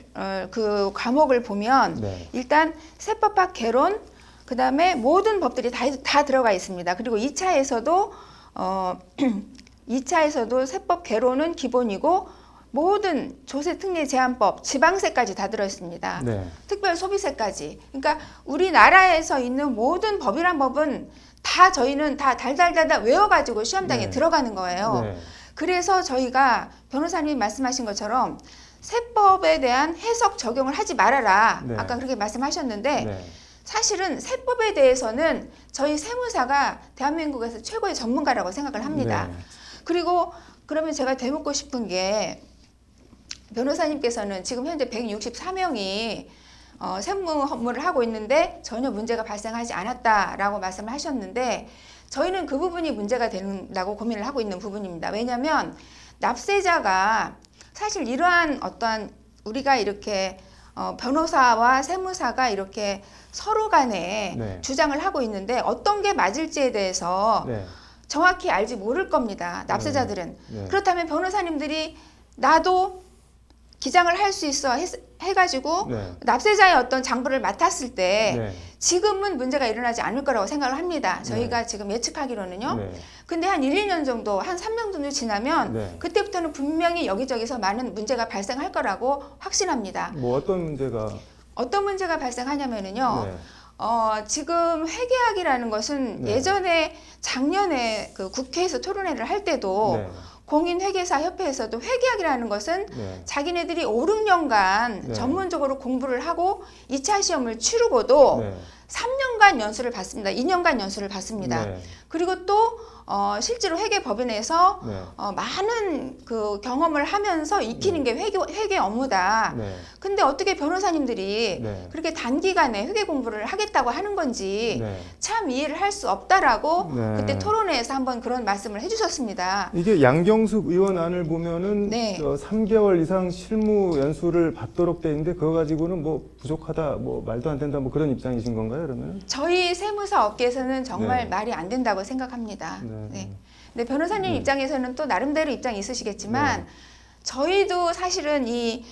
Speaker 3: 그 과목을 보면
Speaker 1: 네.
Speaker 3: 일단 세법학 개론 그다음에 모든 법들이 다 들어가 있습니다. 그리고 2차에서도 2차에서도 세법 개론은 기본이고 모든 조세특례제한법, 지방세까지 다 들어 있습니다.
Speaker 1: 네.
Speaker 3: 특별소비세까지. 그러니까 우리나라에서 있는 모든 법이란 법은 다 저희는 다 달달달달 외워가지고 시험장에
Speaker 1: 네.
Speaker 3: 들어가는 거예요.
Speaker 1: 네.
Speaker 3: 그래서 저희가 변호사님이 말씀하신 것처럼 세법에 대한 해석 적용을 하지 말아라.
Speaker 1: 네.
Speaker 3: 아까 그렇게 말씀하셨는데
Speaker 1: 네.
Speaker 3: 사실은 세법에 대해서는 저희 세무사가 대한민국에서 최고의 전문가라고 생각을 합니다.
Speaker 1: 네.
Speaker 3: 그리고 그러면 제가 되묻고 싶은 게 변호사님께서는 지금 현재 164명이 세무 업무를 하고 있는데 전혀 문제가 발생하지 않았다라고 말씀을 하셨는데 저희는 그 부분이 문제가 된다고 고민을 하고 있는 부분입니다. 왜냐하면 납세자가 사실 이러한 어떠한 우리가 이렇게 변호사와 세무사가 이렇게 서로 간에
Speaker 1: 네.
Speaker 3: 주장을 하고 있는데 어떤 게 맞을지에 대해서
Speaker 1: 네.
Speaker 3: 정확히 알지 모를 겁니다. 납세자들은.
Speaker 1: 네.
Speaker 3: 그렇다면 변호사님들이 나도 기장을 할 수 있어 해가지고
Speaker 1: 네.
Speaker 3: 납세자의 어떤 장부를 맡았을 때
Speaker 1: 네.
Speaker 3: 지금은 문제가 일어나지 않을 거라고 생각을 합니다. 저희가 지금 예측하기로는요.
Speaker 1: 네.
Speaker 3: 근데 한 1, 2년 정도, 한 3년 정도 지나면
Speaker 1: 네.
Speaker 3: 그때부터는 분명히 여기저기서 많은 문제가 발생할 거라고 확신합니다.
Speaker 1: 뭐 어떤 문제가?
Speaker 3: 어떤 문제가 발생하냐면은요.
Speaker 1: 네.
Speaker 3: 지금 회계학이라는 것은
Speaker 1: 네.
Speaker 3: 예전에 작년에 그 국회에서 토론회를 할 때도
Speaker 1: 네.
Speaker 3: 공인회계사협회에서도 회계학이라는 것은
Speaker 1: 네.
Speaker 3: 자기네들이 5, 6년간
Speaker 1: 네.
Speaker 3: 전문적으로 공부를 하고 2차 시험을 치르고도
Speaker 1: 네.
Speaker 3: 3년간 연수를 받습니다. 2년간 연수를 받습니다.
Speaker 1: 네.
Speaker 3: 그리고 또 실제로 회계법인에서
Speaker 1: 네.
Speaker 3: 많은 그 경험을 하면서 익히는 게 회계 업무다.
Speaker 1: 네.
Speaker 3: 근데 어떻게 변호사님들이
Speaker 1: 네.
Speaker 3: 그렇게 단기간에 회계 공부를 하겠다고 하는 건지
Speaker 1: 네.
Speaker 3: 참 이해를 할 수 없다라고
Speaker 1: 네.
Speaker 3: 그때 토론회에서 한번 그런 말씀을 해주셨습니다.
Speaker 1: 이게 양경숙 의원 안을 보면은
Speaker 3: 네.
Speaker 1: 3개월 이상 실무 연수를 받도록 돼 있는데 그거 가지고는 뭐 부족하다, 뭐 말도 안 된다, 뭐 그런 입장이신 건가요, 그러면?
Speaker 3: 저희 세무사 업계에서는 정말
Speaker 1: 네.
Speaker 3: 말이 안 된다고 생각합니다.
Speaker 1: 네.
Speaker 3: 네. 근데 변호사님
Speaker 1: 네.
Speaker 3: 입장에서는 또 나름대로 입장이 있으시겠지만
Speaker 1: 네.
Speaker 3: 저희도 사실은 이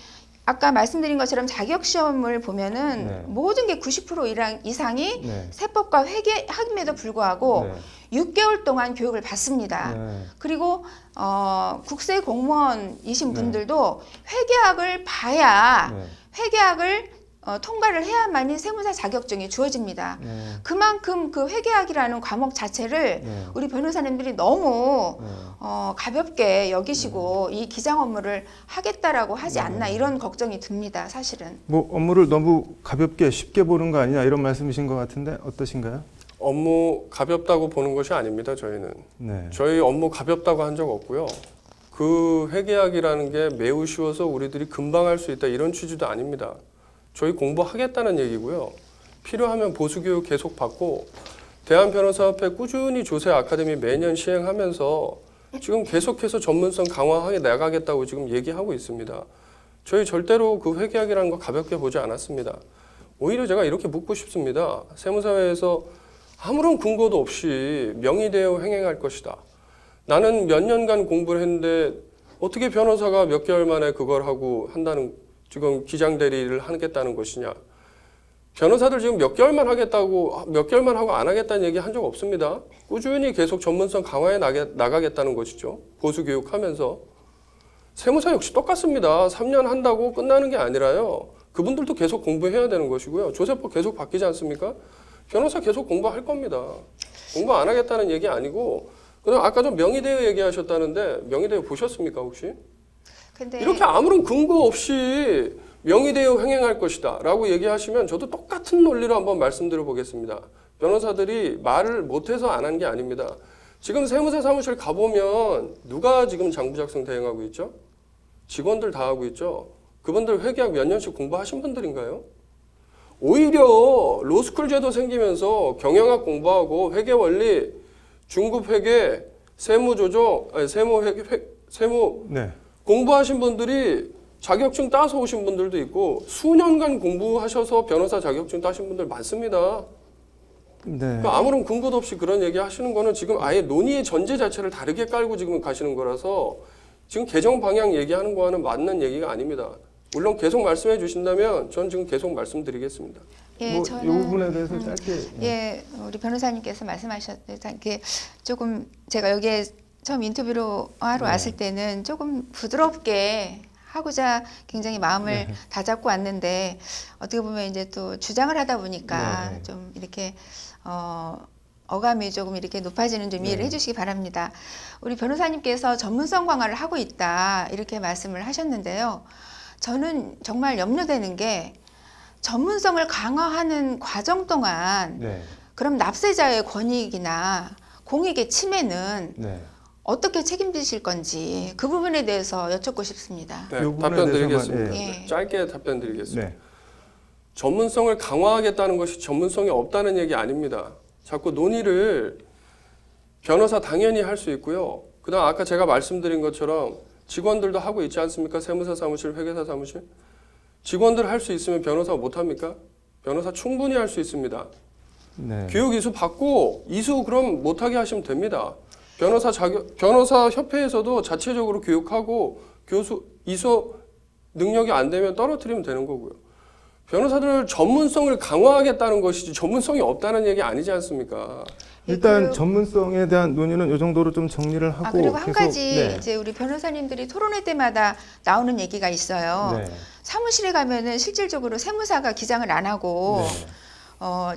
Speaker 3: 아까 말씀드린 것처럼 자격 시험을 보면은
Speaker 1: 네.
Speaker 3: 모든 게 90% 이상이
Speaker 1: 네.
Speaker 3: 세법과 회계학임에도 불구하고
Speaker 1: 네.
Speaker 3: 6개월 동안 교육을 받습니다.
Speaker 1: 네.
Speaker 3: 그리고 국세 공무원이신
Speaker 1: 네.
Speaker 3: 분들도 회계학을 봐야
Speaker 1: 네.
Speaker 3: 회계학을 통과를 해야만이 세무사 자격증이 주어집니다.
Speaker 1: 네.
Speaker 3: 그만큼 그 회계학이라는 과목 자체를
Speaker 1: 네.
Speaker 3: 우리 변호사님들이 너무
Speaker 1: 네.
Speaker 3: 가볍게 여기시고 이 기장 업무를 하겠다라고 하지 않나 이런 걱정이 듭니다. 사실은.
Speaker 1: 뭐 업무를 너무 가볍게 쉽게 보는 거 아니냐 이런 말씀이신 것 같은데 어떠신가요?
Speaker 2: 업무 가볍다고 보는 것이 아닙니다. 저희는
Speaker 1: 네.
Speaker 2: 저희 업무 가볍다고 한 적 없고요. 그 회계학이라는 게 매우 쉬워서 우리들이 금방 할 수 있다 이런 취지도 아닙니다. 저희 공부하겠다는 얘기고요. 필요하면 보수교육 계속 받고 대한변호사협회 꾸준히 조세 아카데미 매년 시행하면서 지금 계속해서 전문성 강화하게 나가겠다고 지금 얘기하고 있습니다. 저희 절대로 그 회계학이라는 거 가볍게 보지 않았습니다. 오히려 제가 이렇게 묻고 싶습니다. 세무사회에서 아무런 근거도 없이 명의대여 횡행할 것이다. 나는 몇 년간 공부를 했는데 어떻게 변호사가 몇 개월 만에 그걸 하고 한다는 지금 기장 대리를 하겠다는 것이냐. 변호사들 지금 몇 개월만 하겠다고 몇 개월만 하고 안 하겠다는 얘기 한 적 없습니다. 꾸준히 계속 전문성 강화해 나가겠다는 것이죠. 보수 교육하면서. 세무사 역시 똑같습니다. 3년 한다고 끝나는 게 아니라요. 그분들도 계속 공부해야 되는 것이고요. 조세법 계속 바뀌지 않습니까? 변호사 계속 공부할 겁니다. 공부 안 하겠다는 얘기 아니고 그다음 아까 좀 명의대여 얘기하셨다는데 명의대여 보셨습니까 혹시?
Speaker 3: 근데
Speaker 2: 이렇게 아무런 근거 없이 명의대여 횡행할 것이다 라고 얘기하시면 저도 똑같은 논리로 한번 말씀드려 보겠습니다. 변호사들이 말을 못해서 안 한 게 아닙니다. 지금 세무사 사무실 가보면 누가 지금 장부 작성 대행하고 있죠? 직원들 다 하고 있죠? 그분들 회계학 몇 년씩 공부하신 분들인가요? 오히려 로스쿨 제도 생기면서 경영학 공부하고 회계 원리, 중급 회계, 세무 조정, 아니 세무
Speaker 1: 네.
Speaker 2: 공부하신 분들이 자격증 따서 오신 분들도 있고 수년간 공부하셔서 변호사 자격증 따신 분들 많습니다.
Speaker 1: 네.
Speaker 2: 그러니까 아무런 근거도 없이 그런 얘기 하시는 거는 지금 아예 논의의 전제 자체를 다르게 깔고 지금 가시는 거라서 지금 개정 방향 얘기하는 거와는 맞는 얘기가 아닙니다. 물론 계속 말씀해 주신다면 전 지금 계속 말씀드리겠습니다.
Speaker 3: 예,
Speaker 1: 뭐 이
Speaker 3: 저는
Speaker 1: 부분에 대해서 짧게.
Speaker 3: 예, 우리 변호사님께서 말씀하셨게 조금 제가 여기에 처음 인터뷰로 하러
Speaker 1: 네.
Speaker 3: 왔을 때는 조금 부드럽게 하고자 굉장히 마음을 다잡고 왔는데 어떻게 보면 이제 또 주장을 하다 보니까
Speaker 1: 네.
Speaker 3: 좀 이렇게 어감이 조금 이렇게 높아지는 좀 이해를
Speaker 1: 네.
Speaker 3: 해주시기 바랍니다. 우리 변호사님께서 전문성 강화를 하고 있다 이렇게 말씀을 하셨는데요. 저는 정말 염려되는 게 전문성을 강화하는 과정 동안
Speaker 1: 네.
Speaker 3: 그럼 납세자의 권익이나 공익의 침해는
Speaker 1: 네.
Speaker 3: 어떻게 책임지실 건지 그 부분에 대해서 여쭙고 싶습니다.
Speaker 2: 네,
Speaker 1: 이 부분에
Speaker 2: 답변
Speaker 1: 대해서만,
Speaker 2: 드리겠습니다.
Speaker 3: 예.
Speaker 2: 짧게 답변 드리겠습니다.
Speaker 1: 네.
Speaker 2: 전문성을 강화하겠다는 것이 전문성이 없다는 얘기 아닙니다. 자꾸 논의를 변호사 당연히 할 수 있고요. 그다음 아까 제가 말씀드린 것처럼 직원들도 하고 있지 않습니까? 세무사 사무실, 회계사 사무실. 직원들 할 수 있으면 변호사가 못합니까? 변호사 충분히 할 수 있습니다.
Speaker 1: 네.
Speaker 2: 교육 이수 받고 이수 그럼 못하게 하시면 됩니다. 변호사 협회에서도 자체적으로 교육하고 이수 능력이 안 되면 떨어뜨리면 되는 거고요. 변호사들 전문성을 강화하겠다는 것이지 전문성이 없다는 얘기 아니지 않습니까?
Speaker 1: 일단 전문성에 대한 논의는 이 정도로 좀 정리를 하고
Speaker 3: 그리고 한
Speaker 1: 계속,
Speaker 3: 가지
Speaker 1: 네.
Speaker 3: 이제 우리 변호사님들이 토론회 때마다 나오는 얘기가 있어요.
Speaker 1: 네.
Speaker 3: 사무실에 가면은 실질적으로 세무사가 기장을 안 하고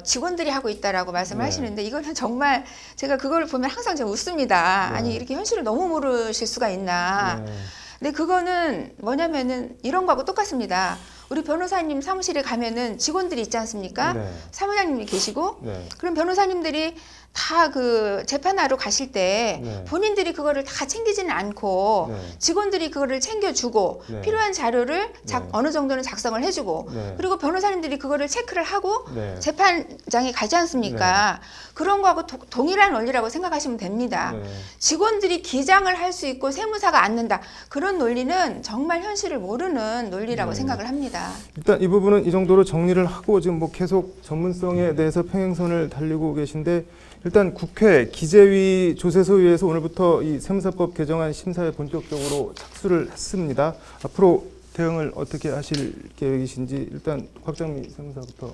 Speaker 3: 직원들이 하고 있다라고 말씀을
Speaker 1: 네.
Speaker 3: 하시는데 이거는 정말 제가 그걸 보면 항상 제가 웃습니다.
Speaker 1: 네.
Speaker 3: 아니 이렇게 현실을 너무 모르실 수가 있나.
Speaker 1: 네.
Speaker 3: 근데 그거는 뭐냐면은 이런 거하고 똑같습니다. 우리 변호사님 사무실에 가면은 직원들이 있지 않습니까?
Speaker 1: 네.
Speaker 3: 사무장님이 계시고
Speaker 1: 네.
Speaker 3: 그럼 변호사님들이 다 그 재판하러 가실 때
Speaker 1: 네.
Speaker 3: 본인들이 그거를 다 챙기지는 않고
Speaker 1: 네.
Speaker 3: 직원들이 그거를 챙겨주고
Speaker 1: 네.
Speaker 3: 필요한 자료를
Speaker 1: 네.
Speaker 3: 어느 정도는 작성을 해주고
Speaker 1: 네.
Speaker 3: 그리고 변호사님들이 그거를 체크를 하고
Speaker 1: 네.
Speaker 3: 재판장에 가지 않습니까? 그런 거하고 동일한 원리라고 생각하시면 됩니다.
Speaker 1: 네.
Speaker 3: 직원들이 기장을 할 수 있고 세무사가 앉는다. 그런 논리는 정말 현실을 모르는 논리라고
Speaker 1: 네.
Speaker 3: 생각을 합니다.
Speaker 1: 일단 이 부분은 이 정도로 정리를 하고 지금 뭐 계속 전문성에 대해서 평행선을 달리고 계신데 일단 국회 기재위 조세소위에서 오늘부터 이 세무사법 개정안 심사에 본격적으로 착수를 했습니다. 앞으로 대응을 어떻게 하실 계획이신지 일단 곽정미 세무사부터.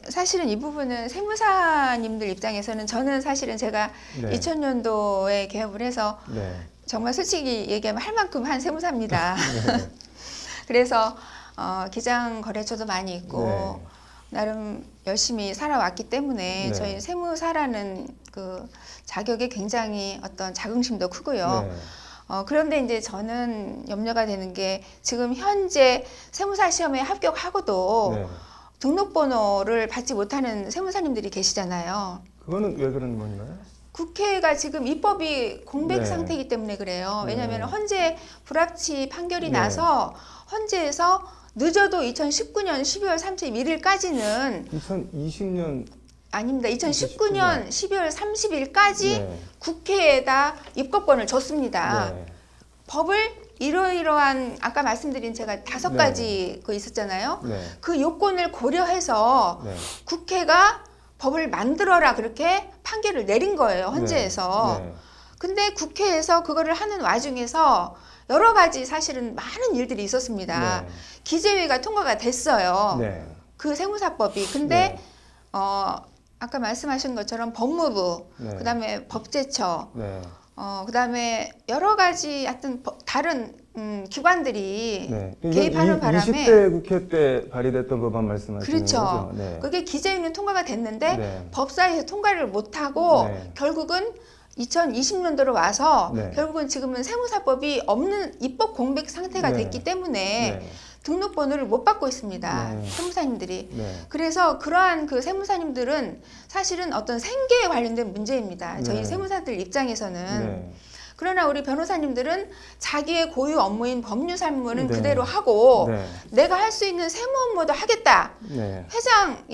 Speaker 3: 사실은 이 부분은 세무사님들 입장에서는 저는 사실은 제가
Speaker 1: 네.
Speaker 3: 2000년도에 개업을 해서
Speaker 1: 네.
Speaker 3: 정말 솔직히 얘기하면 할 만큼 한 세무사입니다.
Speaker 1: 네.
Speaker 3: 그래서 기장 거래처도 많이 있고
Speaker 1: 네.
Speaker 3: 나름 열심히 살아왔기 때문에
Speaker 1: 네.
Speaker 3: 저희 세무사라는 그 자격에 굉장히 어떤 자긍심도 크고요.
Speaker 1: 네.
Speaker 3: 그런데 이제 저는 염려가 되는 게 지금 현재 세무사 시험에 합격하고도
Speaker 1: 네.
Speaker 3: 등록번호를 받지 못하는 세무사님들이 계시잖아요.
Speaker 1: 그거는 왜 그런 건가요?
Speaker 3: 국회가 지금 입법이 공백
Speaker 1: 네.
Speaker 3: 상태이기 때문에 그래요.
Speaker 1: 네.
Speaker 3: 왜냐하면 헌재 불합치 판결이
Speaker 1: 네.
Speaker 3: 나서 헌재에서 늦어도 2019년 12월 31일까지는
Speaker 1: 2020년
Speaker 3: 아닙니다. 2019년 12월 30일까지
Speaker 1: 네.
Speaker 3: 국회에다 입법권을 줬습니다.
Speaker 1: 네.
Speaker 3: 법을 이러이러한 아까 말씀드린 제가 5가지 그 있었잖아요.
Speaker 1: 네.
Speaker 3: 그 요건을 고려해서
Speaker 1: 네.
Speaker 3: 국회가 법을 만들어라 그렇게 판결을 내린 거예요. 헌재에서.
Speaker 1: 네.
Speaker 3: 근데 국회에서 그거를 하는 와중에서 여러 가지 사실은 많은 일들이 있었습니다.
Speaker 1: 네.
Speaker 3: 기재위가 통과가 됐어요.
Speaker 1: 네.
Speaker 3: 그 세무사법이. 근데 아까 말씀하신 것처럼 법무부,
Speaker 1: 네.
Speaker 3: 그다음에 법제처,
Speaker 1: 네.
Speaker 3: 그다음에 여러 가지 하여튼 다른 기관들이
Speaker 1: 네.
Speaker 3: 개입하는 바람에
Speaker 1: 20대 국회 때 발의됐던 법안 말씀하시는
Speaker 3: 그렇죠.
Speaker 1: 거죠? 네.
Speaker 3: 그게 기재위는 통과가 됐는데
Speaker 1: 네.
Speaker 3: 법사위에서 통과를 못하고
Speaker 1: 네.
Speaker 3: 결국은 2020년도로 와서
Speaker 1: 네.
Speaker 3: 결국은 지금은 세무사법이 없는 입법 공백 상태가
Speaker 1: 네.
Speaker 3: 됐기 때문에
Speaker 1: 네.
Speaker 3: 등록번호를 못 받고 있습니다.
Speaker 1: 네.
Speaker 3: 세무사님들이.
Speaker 1: 네.
Speaker 3: 그래서 그러한 그 세무사님들은 사실은 어떤 생계에 관련된 문제입니다. 저희
Speaker 1: 네.
Speaker 3: 세무사들 입장에서는.
Speaker 1: 네.
Speaker 3: 그러나 우리 변호사님들은 자기의 고유 업무인 법률 사무는
Speaker 1: 네.
Speaker 3: 그대로 하고
Speaker 1: 네.
Speaker 3: 내가 할 수 있는 세무 업무도 하겠다.
Speaker 1: 네.
Speaker 3: 회장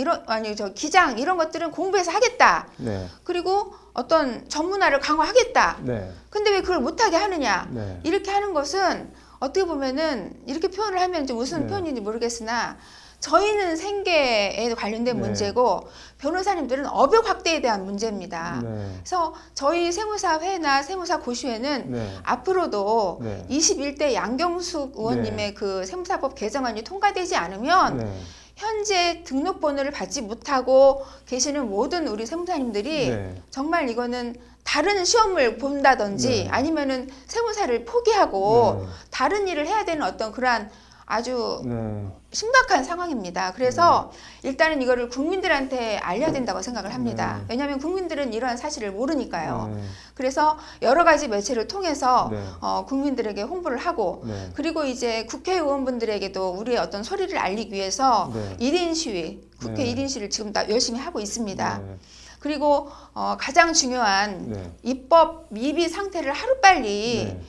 Speaker 3: 기장 이런 것들은 공부해서 하겠다.
Speaker 1: 네.
Speaker 3: 그리고 어떤 전문화를 강화하겠다.
Speaker 1: 네.
Speaker 3: 근데 왜 그걸 못하게 하느냐?
Speaker 1: 네.
Speaker 3: 이렇게 하는 것은 어떻게 보면은 이렇게 표현을 하면 좀 무슨
Speaker 1: 네.
Speaker 3: 표현인지 모르겠으나 저희는 생계에 관련된
Speaker 1: 네.
Speaker 3: 문제고 변호사님들은 업역 확대에 대한 문제입니다.
Speaker 1: 네.
Speaker 3: 그래서 저희 세무사회나 세무사고시회는
Speaker 1: 네.
Speaker 3: 앞으로도
Speaker 1: 네.
Speaker 3: 21대 양경숙 의원님의 그 세무사법 개정안이 통과되지 않으면
Speaker 1: 네.
Speaker 3: 현재 등록번호를 받지 못하고 계시는 모든 우리 세무사님들이
Speaker 1: 네.
Speaker 3: 정말 이거는 다른 시험을 본다든지
Speaker 1: 네.
Speaker 3: 아니면은 세무사를 포기하고
Speaker 1: 네.
Speaker 3: 다른 일을 해야 되는 어떤 그러한 아주
Speaker 1: 네.
Speaker 3: 심각한 상황입니다. 그래서 일단은 이거를 국민들한테 알려야 된다고 생각을 합니다.
Speaker 1: 네.
Speaker 3: 왜냐하면 국민들은 이러한 사실을 모르니까요.
Speaker 1: 네.
Speaker 3: 그래서 여러 가지 매체를 통해서
Speaker 1: 네.
Speaker 3: 국민들에게 홍보를 하고
Speaker 1: 네.
Speaker 3: 그리고 이제 국회의원분들에게도 우리의 어떤 소리를 알리기 위해서
Speaker 1: 네.
Speaker 3: 1인 시위, 국회
Speaker 1: 네.
Speaker 3: 1인 시위를 지금 다 열심히 하고 있습니다.
Speaker 1: 네.
Speaker 3: 그리고 가장 중요한
Speaker 1: 네.
Speaker 3: 입법 미비 상태를 하루빨리
Speaker 1: 네.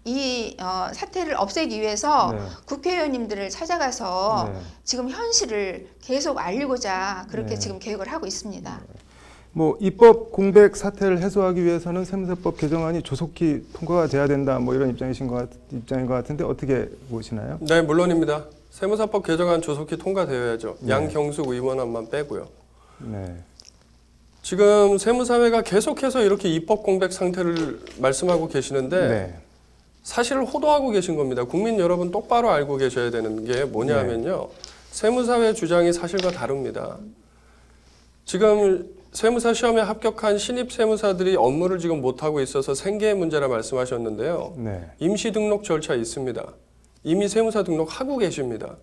Speaker 3: 이 사태를 없애기 위해서
Speaker 1: 네.
Speaker 3: 국회의원님들을 찾아가서
Speaker 1: 네.
Speaker 3: 지금 현실을 계속 알리고자 그렇게
Speaker 1: 네.
Speaker 3: 지금 계획을 하고 있습니다.
Speaker 1: 뭐 입법 공백 사태를 해소하기 위해서는 세무사법 개정안이 조속히 통과가 돼야 된다. 뭐 이런 입장인 것 같은데 어떻게 보시나요?
Speaker 2: 네, 물론입니다. 세무사법 개정안 조속히 통과되어야죠.
Speaker 1: 네.
Speaker 2: 양경숙 의원안만 빼고요.
Speaker 1: 네.
Speaker 2: 지금 세무사회가 계속해서 이렇게 입법 공백 상태를 말씀하고 계시는데
Speaker 1: 네.
Speaker 2: 사실을 호도하고 계신 겁니다. 국민 여러분 똑바로 알고 계셔야 되는 게 뭐냐면요. 세무사회 주장이 사실과 다릅니다. 지금 세무사 시험에 합격한 신입 세무사들이 업무를 지금 못하고 있어서 생계의 문제라 말씀하셨는데요.
Speaker 1: 네.
Speaker 2: 임시 등록 절차 있습니다. 이미 세무사 등록하고 계십니다.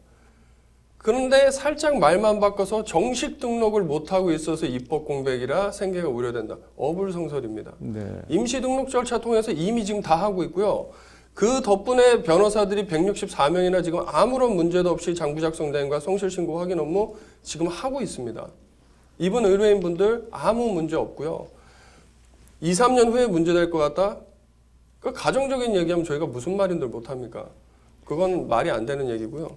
Speaker 2: 그런데 살짝 말만 바꿔서 정식 등록을 못하고 있어서 입법 공백이라 생계가 우려된다. 어불성설입니다.
Speaker 1: 네.
Speaker 2: 임시 등록 절차 통해서 이미 지금 다 하고 있고요. 그 덕분에 변호사들이 164명이나 지금 아무런 문제도 없이 장부 작성 대행과 성실신고 확인 업무 지금 하고 있습니다. 이분 의뢰인분들 아무 문제 없고요. 2, 3년 후에 문제될 것 같다? 그 가정적인 얘기하면 저희가 무슨 말인들 못합니까? 그건 말이 안 되는 얘기고요.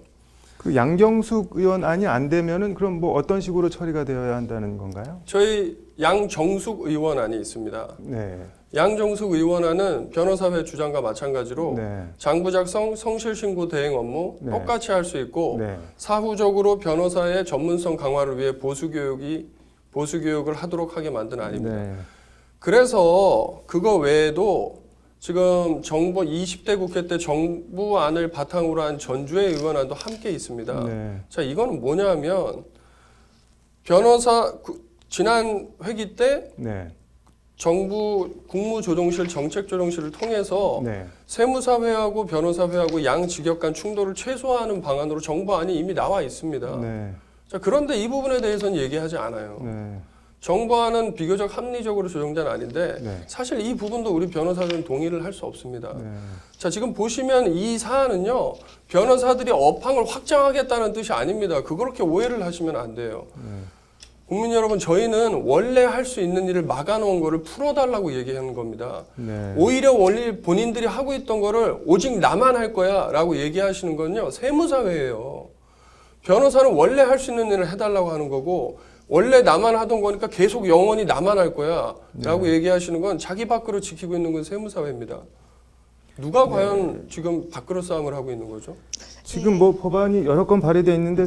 Speaker 1: 그 양경숙 의원 안이 안 되면은 그럼 뭐 어떤 식으로 처리가 되어야 한다는 건가요?
Speaker 2: 저희 양정숙 의원안이 있습니다.
Speaker 1: 네.
Speaker 2: 양정숙 의원안은 변호사회 주장과 마찬가지로
Speaker 1: 네.
Speaker 2: 장부 작성, 성실신고 대행 업무
Speaker 1: 네.
Speaker 2: 똑같이 할 수 있고
Speaker 1: 네.
Speaker 2: 사후적으로 변호사의 전문성 강화를 위해 보수교육을 하도록 하게 만든 안입니다.
Speaker 1: 네.
Speaker 2: 그래서 그거 외에도 지금 정부 20대 국회 때 정부안을 바탕으로 한 전주의 의원안도 함께 있습니다.
Speaker 1: 네.
Speaker 2: 자, 이거는 뭐냐면 지난 회기 때
Speaker 1: 네.
Speaker 2: 정부 국무조정실 정책조정실을 통해서
Speaker 1: 네.
Speaker 2: 세무사회하고 변호사회하고 양 직역 간 충돌을 최소화하는 방안으로 정부안이 이미 나와 있습니다.
Speaker 1: 네.
Speaker 2: 자, 그런데 이 부분에 대해서는 얘기하지 않아요.
Speaker 1: 네.
Speaker 2: 정부안은 비교적 합리적으로 조정된 안인데
Speaker 1: 네.
Speaker 2: 사실 이 부분도 우리 변호사들은 동의를 할 수 없습니다.
Speaker 1: 네.
Speaker 2: 자, 지금 보시면 이 사안은요. 변호사들이 업황을 확장하겠다는 뜻이 아닙니다. 그렇게 오해를 하시면 안 돼요. 국민 여러분, 저희는 원래 할 수 있는 일을 막아놓은 거를 풀어달라고 얘기하는 겁니다.
Speaker 1: 네.
Speaker 2: 오히려 원래 본인들이 하고 있던 거를 오직 나만 할 거야 라고 얘기하시는 건요. 세무사회예요. 변호사는 원래 할 수 있는 일을 해달라고 하는 거고 원래 나만 하던 거니까 계속 영원히 나만 할 거야 라고 얘기하시는 건 자기 밖으로 지키고 있는 건 세무사회입니다. 누가 과연 지금 밖으로 싸움을 하고 있는 거죠?
Speaker 1: 지금 뭐 법안이 여러 건 발의돼 있는데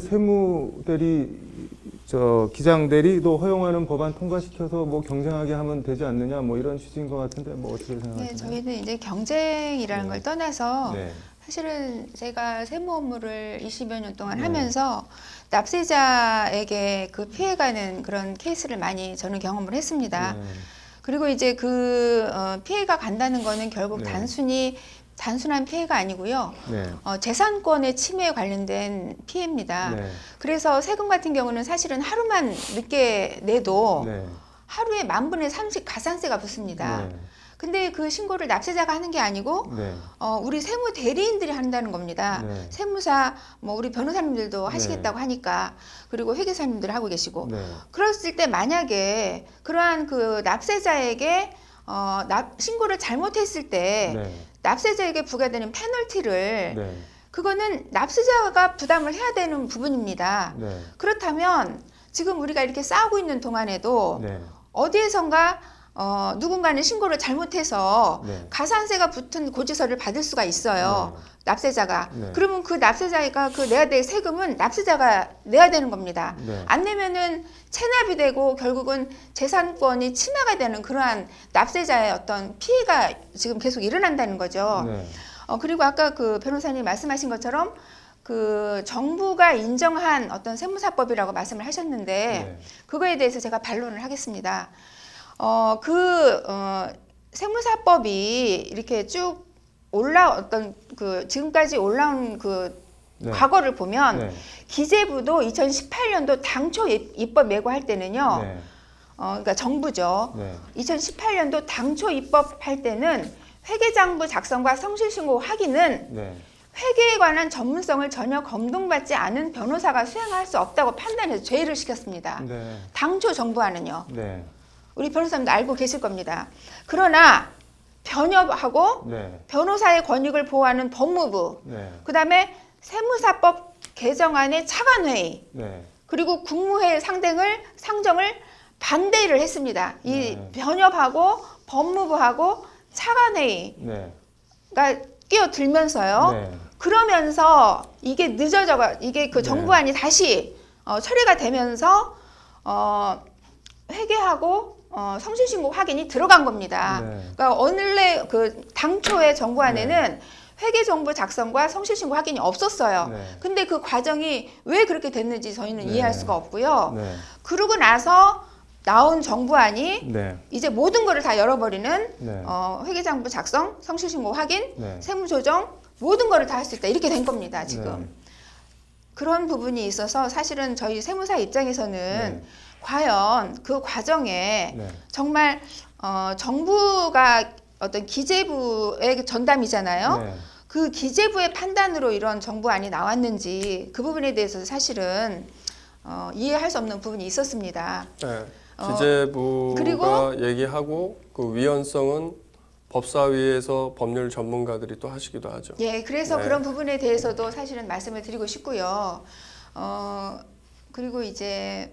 Speaker 1: 기장대리도 허용하는 법안 통과시켜서 뭐 경쟁하게 하면 되지 않느냐 뭐 이런 취지인 것 같은데 뭐 어떻게 생각하세요?
Speaker 3: 네, 저희는 이제 경쟁이라는 걸 떠나서
Speaker 1: 네.
Speaker 3: 사실은 제가 세무 업무를 20여 년 동안
Speaker 1: 네.
Speaker 3: 하면서 납세자에게 그 피해가는 그런 케이스를 많이 저는 경험을 했습니다.
Speaker 1: 네.
Speaker 3: 그리고 이제 그 피해가 간다는 거는 결국
Speaker 1: 네.
Speaker 3: 단순한 피해가 아니고요.
Speaker 1: 네.
Speaker 3: 재산권의 침해에 관련된 피해입니다.
Speaker 1: 네.
Speaker 3: 그래서 세금 같은 경우는 사실은 하루만 늦게 내도
Speaker 1: 네.
Speaker 3: 하루에 10,000분의 30 가산세가 붙습니다.
Speaker 1: 네.
Speaker 3: 근데 그 신고를 납세자가 하는 게 아니고
Speaker 1: 네.
Speaker 3: 우리 세무 대리인들이 한다는 겁니다.
Speaker 1: 네.
Speaker 3: 세무사 뭐 우리 변호사님들도 하시겠다고
Speaker 1: 네.
Speaker 3: 하니까 그리고 회계사님들 하고 계시고
Speaker 1: 네.
Speaker 3: 그랬을 때 만약에 그러한 그 납세자에게 신고를 잘못했을 때
Speaker 1: 네.
Speaker 3: 납세자에게 부과되는 페널티를
Speaker 1: 네.
Speaker 3: 그거는 납세자가 부담을 해야 되는 부분입니다.
Speaker 1: 네.
Speaker 3: 그렇다면 지금 우리가 이렇게 싸우고 있는 동안에도
Speaker 1: 네.
Speaker 3: 어디에선가 누군가는 신고를 잘못해서
Speaker 1: 네.
Speaker 3: 가산세가 붙은 고지서를 받을 수가 있어요. 납세자가.
Speaker 1: 네.
Speaker 3: 그러면 그 납세자가 그 내야 될 세금은 납세자가 내야 되는 겁니다.
Speaker 1: 네.
Speaker 3: 안 내면은 체납이 되고 결국은 재산권이 침해가 되는 그러한 납세자의 어떤 피해가 지금 계속 일어난다는 거죠.
Speaker 1: 네.
Speaker 3: 그리고 아까 그 변호사님 말씀하신 것처럼 그 정부가 인정한 어떤 세무사법이라고 말씀을 하셨는데
Speaker 1: 네.
Speaker 3: 그거에 대해서 제가 반론을 하겠습니다. 세무사법이 이렇게 쭉 올라왔던 그 지금까지 올라온 그
Speaker 1: 네.
Speaker 3: 과거를 보면
Speaker 1: 네.
Speaker 3: 기재부도 2018년도 당초 입법 예고할 때는요.
Speaker 1: 네.
Speaker 3: 그러니까 정부죠.
Speaker 1: 네.
Speaker 3: 2018년도 당초 입법할 때는 회계장부 작성과 성실신고 확인은
Speaker 1: 네.
Speaker 3: 회계에 관한 전문성을 전혀 검증받지 않은 변호사가 수행할 수 없다고 판단해서 제의를 시켰습니다.
Speaker 1: 네.
Speaker 3: 당초 정부안은요.
Speaker 1: 네.
Speaker 3: 우리 변호사님도 알고 계실 겁니다. 그러나 변협하고
Speaker 1: 네.
Speaker 3: 변호사의 권익을 보호하는 법무부,
Speaker 1: 네.
Speaker 3: 그다음에 세무사법 개정안의 차관회의,
Speaker 1: 네.
Speaker 3: 그리고 국무회의 상정을 반대를 했습니다. 이
Speaker 1: 네.
Speaker 3: 변협하고 법무부하고 차관회의가
Speaker 1: 네.
Speaker 3: 끼어들면서요.
Speaker 1: 네.
Speaker 3: 그러면서 이게 이게 그
Speaker 1: 네.
Speaker 3: 정부안이 다시 처리가 되면서 회계하고 성실신고 확인이 들어간 겁니다.
Speaker 1: 네.
Speaker 3: 그러니까 원래 그 당초의 정부안에는 회계정보 작성과 성실신고 확인이 없었어요.
Speaker 1: 네.
Speaker 3: 근데 그 과정이 왜 그렇게 됐는지 저희는
Speaker 1: 네.
Speaker 3: 이해할 수가 없고요.
Speaker 1: 네.
Speaker 3: 그러고 나서 나온 정부안이
Speaker 1: 네.
Speaker 3: 이제 모든 거를 다 열어버리는
Speaker 1: 네.
Speaker 3: 회계장부 작성, 성실신고 확인,
Speaker 1: 네.
Speaker 3: 세무조정 모든 거를 다 할 수 있다 이렇게 된 겁니다. 지금
Speaker 1: 네.
Speaker 3: 그런 부분이 있어서 사실은 저희 세무사 입장에서는
Speaker 1: 네.
Speaker 3: 과연 그 과정에
Speaker 1: 네.
Speaker 3: 정말 정부가 어떤 기재부의 전담이잖아요.
Speaker 1: 네.
Speaker 3: 그 기재부의 판단으로 이런 정부안이 나왔는지 그 부분에 대해서 사실은 이해할 수 없는 부분이 있었습니다.
Speaker 2: 네. 기재부가
Speaker 3: 그리고
Speaker 2: 얘기하고 그 위헌성은 법사위에서 법률 전문가들이 또 하시기도 하죠.
Speaker 3: 예, 그래서
Speaker 2: 네.
Speaker 3: 그런 부분에 대해서도 사실은 말씀을 드리고 싶고요. 그리고 이제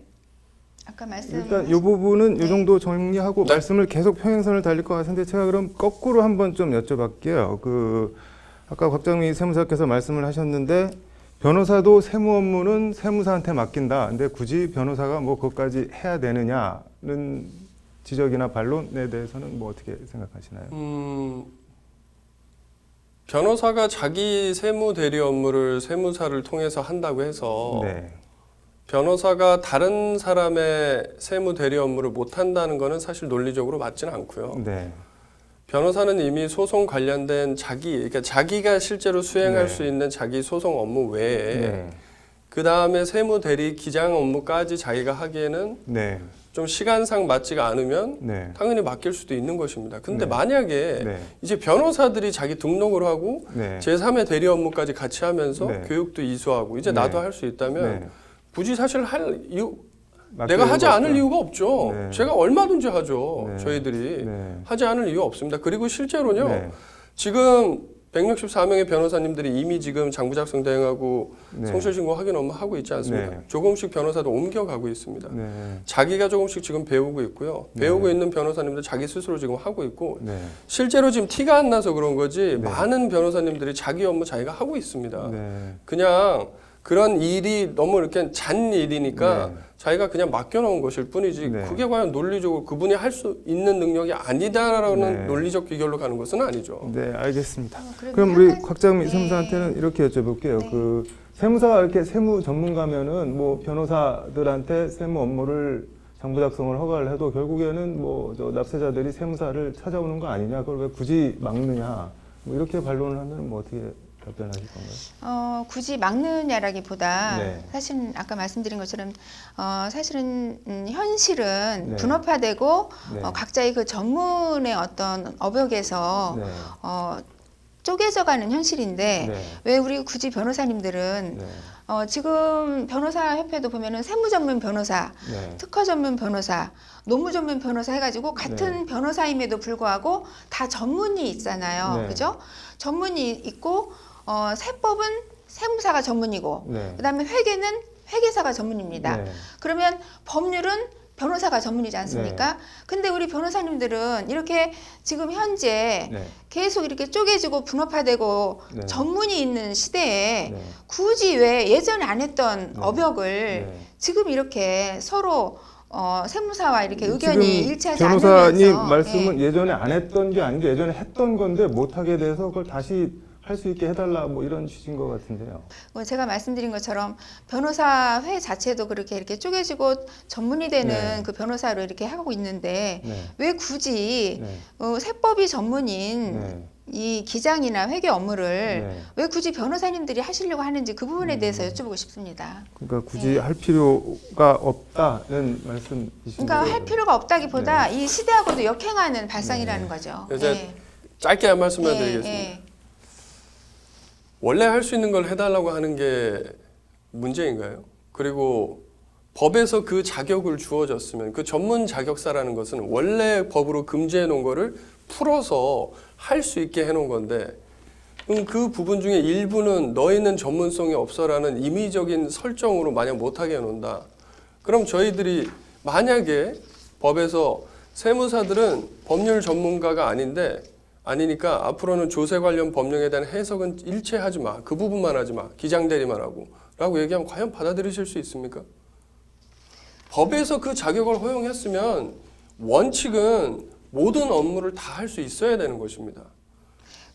Speaker 3: 아까
Speaker 1: 일단 이 부분은
Speaker 3: 네.
Speaker 1: 이 정도 정리하고
Speaker 2: 네.
Speaker 1: 말씀을 계속 평행선을 달릴 것 같은데 제가 그럼 거꾸로 한번 좀 여쭤볼게요. 아까 곽정미 세무사께서 말씀을 하셨는데 변호사도 세무 업무는 세무사한테 맡긴다. 근데 굳이 변호사가 뭐 그것까지 해야 되느냐는 지적이나 반론에 대해서는 뭐 어떻게 생각하시나요?
Speaker 2: 변호사가 자기 세무 대리 업무를 세무사를 통해서 한다고 해서
Speaker 1: 네.
Speaker 2: 변호사가 다른 사람의 세무 대리 업무를 못 한다는 것은 사실 논리적으로 맞지는 않고요.
Speaker 1: 네.
Speaker 2: 변호사는 이미 소송 관련된 그러니까 자기가 실제로 수행할
Speaker 1: 네.
Speaker 2: 수 있는 자기 소송 업무 외에
Speaker 1: 네.
Speaker 2: 그 다음에 세무 대리 기장 업무까지 자기가 하기에는
Speaker 1: 네.
Speaker 2: 좀 시간상 맞지가 않으면
Speaker 1: 네.
Speaker 2: 당연히 맡길 수도 있는 것입니다. 근데
Speaker 1: 네.
Speaker 2: 만약에
Speaker 1: 네.
Speaker 2: 이제 변호사들이 자기 등록을 하고
Speaker 1: 네.
Speaker 2: 제3의 대리 업무까지 같이 하면서
Speaker 1: 네.
Speaker 2: 교육도 이수하고 이제
Speaker 1: 네.
Speaker 2: 나도 할 수 있다면
Speaker 1: 네.
Speaker 2: 굳이 사실 할 이유
Speaker 1: 맡길
Speaker 2: 내가 하지
Speaker 1: 이유가
Speaker 2: 않을
Speaker 1: 없다.
Speaker 2: 이유가 없죠.
Speaker 1: 네.
Speaker 2: 제가 얼마든지 하죠.
Speaker 1: 네.
Speaker 2: 저희들이
Speaker 1: 네.
Speaker 2: 하지 않을 이유 없습니다. 그리고 실제로요.
Speaker 1: 네.
Speaker 2: 지금 164명의 변호사님들이 이미 지금 장부 작성 대행하고
Speaker 1: 네.
Speaker 2: 성실신고 확인 업무 하고 있지 않습니까?
Speaker 1: 네.
Speaker 2: 조금씩 변호사도 옮겨가고 있습니다.
Speaker 1: 네.
Speaker 2: 자기가 조금씩 지금 배우고 있고요.
Speaker 1: 네.
Speaker 2: 배우고 있는 변호사님들 자기 스스로 지금 하고 있고
Speaker 1: 네.
Speaker 2: 실제로 지금 티가 안 나서 그런 거지
Speaker 1: 네.
Speaker 2: 많은 변호사님들이 자기 업무 자기가 하고 있습니다.
Speaker 1: 네.
Speaker 2: 그냥 그런 일이 너무 이렇게 잔 일이니까
Speaker 1: 네.
Speaker 2: 자기가 그냥 맡겨놓은 것일 뿐이지
Speaker 1: 네.
Speaker 2: 그게 과연 논리적으로 그분이 할 수 있는 능력이 아니다라는
Speaker 1: 네.
Speaker 2: 논리적 귀결로 가는 것은 아니죠.
Speaker 1: 네, 알겠습니다.
Speaker 3: 그래도
Speaker 1: 그럼 우리
Speaker 3: 약간-
Speaker 1: 곽정미
Speaker 3: 네.
Speaker 1: 세무사한테는 이렇게 여쭤볼게요.
Speaker 3: 네.
Speaker 1: 세무사가 이렇게 세무 전문가면은 뭐 변호사들한테 세무 업무를 장부 작성을 허가를 해도 결국에는 뭐 저 납세자들이 세무사를 찾아오는 거 아니냐, 그걸 왜 굳이 막느냐, 뭐 이렇게 반론을 하면 뭐 어떻게 답변하실 건가요?
Speaker 3: 굳이 막느냐라기보다
Speaker 1: 네.
Speaker 3: 사실 아까 말씀드린 것처럼 사실은 현실은
Speaker 1: 네.
Speaker 3: 분업화되고
Speaker 1: 네.
Speaker 3: 각자의 그 전문의 어떤 어벽에서
Speaker 1: 네.
Speaker 3: 쪼개져가는 현실인데
Speaker 1: 네.
Speaker 3: 왜 우리 굳이 변호사님들은
Speaker 1: 네.
Speaker 3: 지금 변호사협회도 보면은 세무 전문 변호사,
Speaker 1: 네.
Speaker 3: 특허 전문 변호사, 노무 전문 변호사 해가지고 같은 변호사임에도 불구하고 다 전문이 있잖아요.
Speaker 1: 네.
Speaker 3: 그죠? 전문이 있고 세법은 세무사가 전문이고
Speaker 1: 네.
Speaker 3: 그다음에 회계는 회계사가 전문입니다.
Speaker 1: 네.
Speaker 3: 그러면 법률은 변호사가 전문이지 않습니까? 근데 우리 변호사님들은 이렇게 지금 현재
Speaker 1: 네.
Speaker 3: 계속 이렇게 쪼개지고 분업화되고
Speaker 1: 네.
Speaker 3: 전문이 있는 시대에
Speaker 1: 네.
Speaker 3: 굳이 왜 예전에 안 했던
Speaker 1: 네.
Speaker 3: 어벽을
Speaker 1: 네.
Speaker 3: 지금 이렇게 서로 세무사와 이렇게
Speaker 1: 지금
Speaker 3: 의견이 일치하지
Speaker 1: 변호사님
Speaker 3: 않으면서
Speaker 1: 말씀은
Speaker 3: 예.
Speaker 1: 예전에 안 했던 게 아니고 예전에 했던 건데 못하게 돼서 그걸 다시 할 수 있게 해달라 뭐 이런 취지인 것 같은데요.
Speaker 3: 제가 말씀드린 것처럼 변호사회 자체도 그렇게 이렇게 쪼개지고 전문이 되는
Speaker 1: 네.
Speaker 3: 그 변호사로 이렇게 하고 있는데
Speaker 1: 네.
Speaker 3: 왜 굳이
Speaker 1: 네.
Speaker 3: 세법이 전문인
Speaker 1: 네.
Speaker 3: 이 기장이나 회계 업무를
Speaker 1: 네.
Speaker 3: 왜 굳이 변호사님들이 하시려고 하는지 그 부분에 대해서 여쭤보고 싶습니다.
Speaker 1: 그러니까 굳이
Speaker 3: 네.
Speaker 1: 할 필요가 없다는 말씀이신
Speaker 3: 그러니까
Speaker 1: 거죠?
Speaker 3: 할 필요가 없다기보다
Speaker 1: 네.
Speaker 3: 이 시대하고도 역행하는 발상이라는 거죠.
Speaker 2: 이제
Speaker 3: 예.
Speaker 2: 짧게 한 말씀만
Speaker 3: 예,
Speaker 2: 드리겠습니다.
Speaker 3: 예.
Speaker 2: 원래 할 수 있는 걸 해달라고 하는 게 문제인가요? 그리고 법에서 그 자격을 주어졌으면 그 전문 자격사라는 것은 원래 법으로 금지해 놓은 거를 풀어서 할 수 있게 해놓은 건데 그 부분 중에 일부는 너희는 전문성이 없어라는 임의적인 설정으로 만약 못하게 해놓는다. 그럼 저희들이 만약에 법에서 세무사들은 법률 전문가가 아니니까 앞으로는 조세 관련 법령에 대한 해석은 일체 하지 마. 그 부분만 하지 마. 기장대리만 하고. 라고 얘기하면 과연 받아들이실 수 있습니까? 법에서 그 자격을 허용했으면 원칙은 모든 업무를 다 할 수 있어야 되는 것입니다.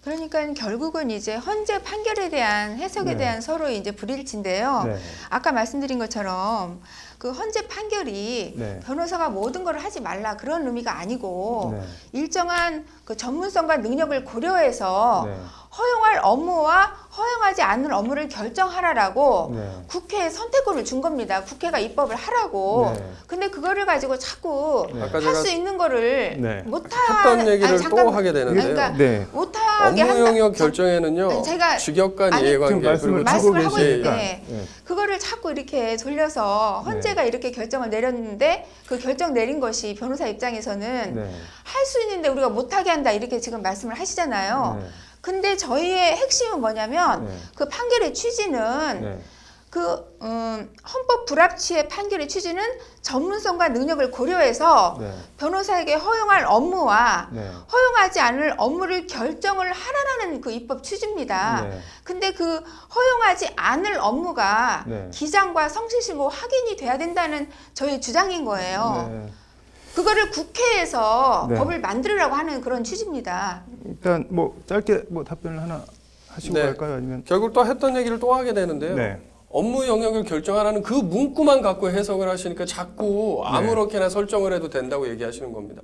Speaker 3: 그러니까 결국은 이제 헌재 판결에 대한 해석에
Speaker 1: 네.
Speaker 3: 대한 서로 이제 불일치인데요.
Speaker 1: 네.
Speaker 3: 아까 말씀드린 것처럼 그 헌재 판결이
Speaker 1: 네.
Speaker 3: 변호사가 모든 걸 하지 말라 그런 의미가 아니고
Speaker 1: 네.
Speaker 3: 일정한 그 전문성과 능력을 고려해서
Speaker 1: 네.
Speaker 3: 허용할 업무와 허용하지 않는 업무를 결정하라라고
Speaker 1: 네.
Speaker 3: 국회에 선택권을 준 겁니다. 국회가 입법을 하라고.
Speaker 1: 네.
Speaker 3: 근데 그거를 가지고 자꾸
Speaker 1: 네.
Speaker 2: 아까
Speaker 3: 할
Speaker 2: 제가
Speaker 3: 수 있는 거를
Speaker 1: 네.
Speaker 2: 했던 얘기를 또 하게 되는데요.
Speaker 3: 그러니까
Speaker 1: 네.
Speaker 3: 못하게
Speaker 2: 업무
Speaker 3: 한다.
Speaker 2: 영역 결정에는요.
Speaker 3: 아니, 제가
Speaker 2: 직역간
Speaker 3: 아니,
Speaker 1: 지금
Speaker 2: 이해관계
Speaker 1: 말씀을
Speaker 2: 그리고
Speaker 1: 하고
Speaker 3: 말씀을 하고
Speaker 1: 계시니까.
Speaker 3: 있는데
Speaker 1: 네.
Speaker 3: 그거를 자꾸 이렇게 돌려서 헌재가 이렇게 결정을 내렸는데 그 결정 내린 것이 변호사 입장에서는
Speaker 1: 네.
Speaker 3: 할 수 있는데 우리가 못하게 한다 이렇게 지금 말씀을 하시잖아요.
Speaker 1: 네.
Speaker 3: 근데 저희의 핵심은 뭐냐면
Speaker 1: 네.
Speaker 3: 그 판결의 취지는
Speaker 1: 네.
Speaker 3: 그 헌법 불합치의 판결의 취지는 전문성과 능력을 고려해서
Speaker 1: 네.
Speaker 3: 변호사에게 허용할 업무와
Speaker 1: 네.
Speaker 3: 허용하지 않을 업무를 결정을 하라는 그 입법 취지입니다.
Speaker 1: 네.
Speaker 3: 근데 그 허용하지 않을 업무가
Speaker 1: 네.
Speaker 3: 기장과 성실신고 확인이 돼야 된다는 저희 주장인 거예요.
Speaker 1: 네.
Speaker 3: 그거를 국회에서
Speaker 1: 네.
Speaker 3: 법을 만들으라고 하는 그런 취지입니다.
Speaker 1: 일단 뭐 짧게 뭐 답변을 하나 하시고
Speaker 2: 네.
Speaker 1: 갈까요? 아니면
Speaker 2: 결국 또 했던 얘기를 또 하게 되는데요.
Speaker 1: 네.
Speaker 2: 업무 영역을 결정하라는 그 문구만 갖고 해석을 하시니까 자꾸 아무렇게나 설정을 해도 된다고 얘기하시는 겁니다.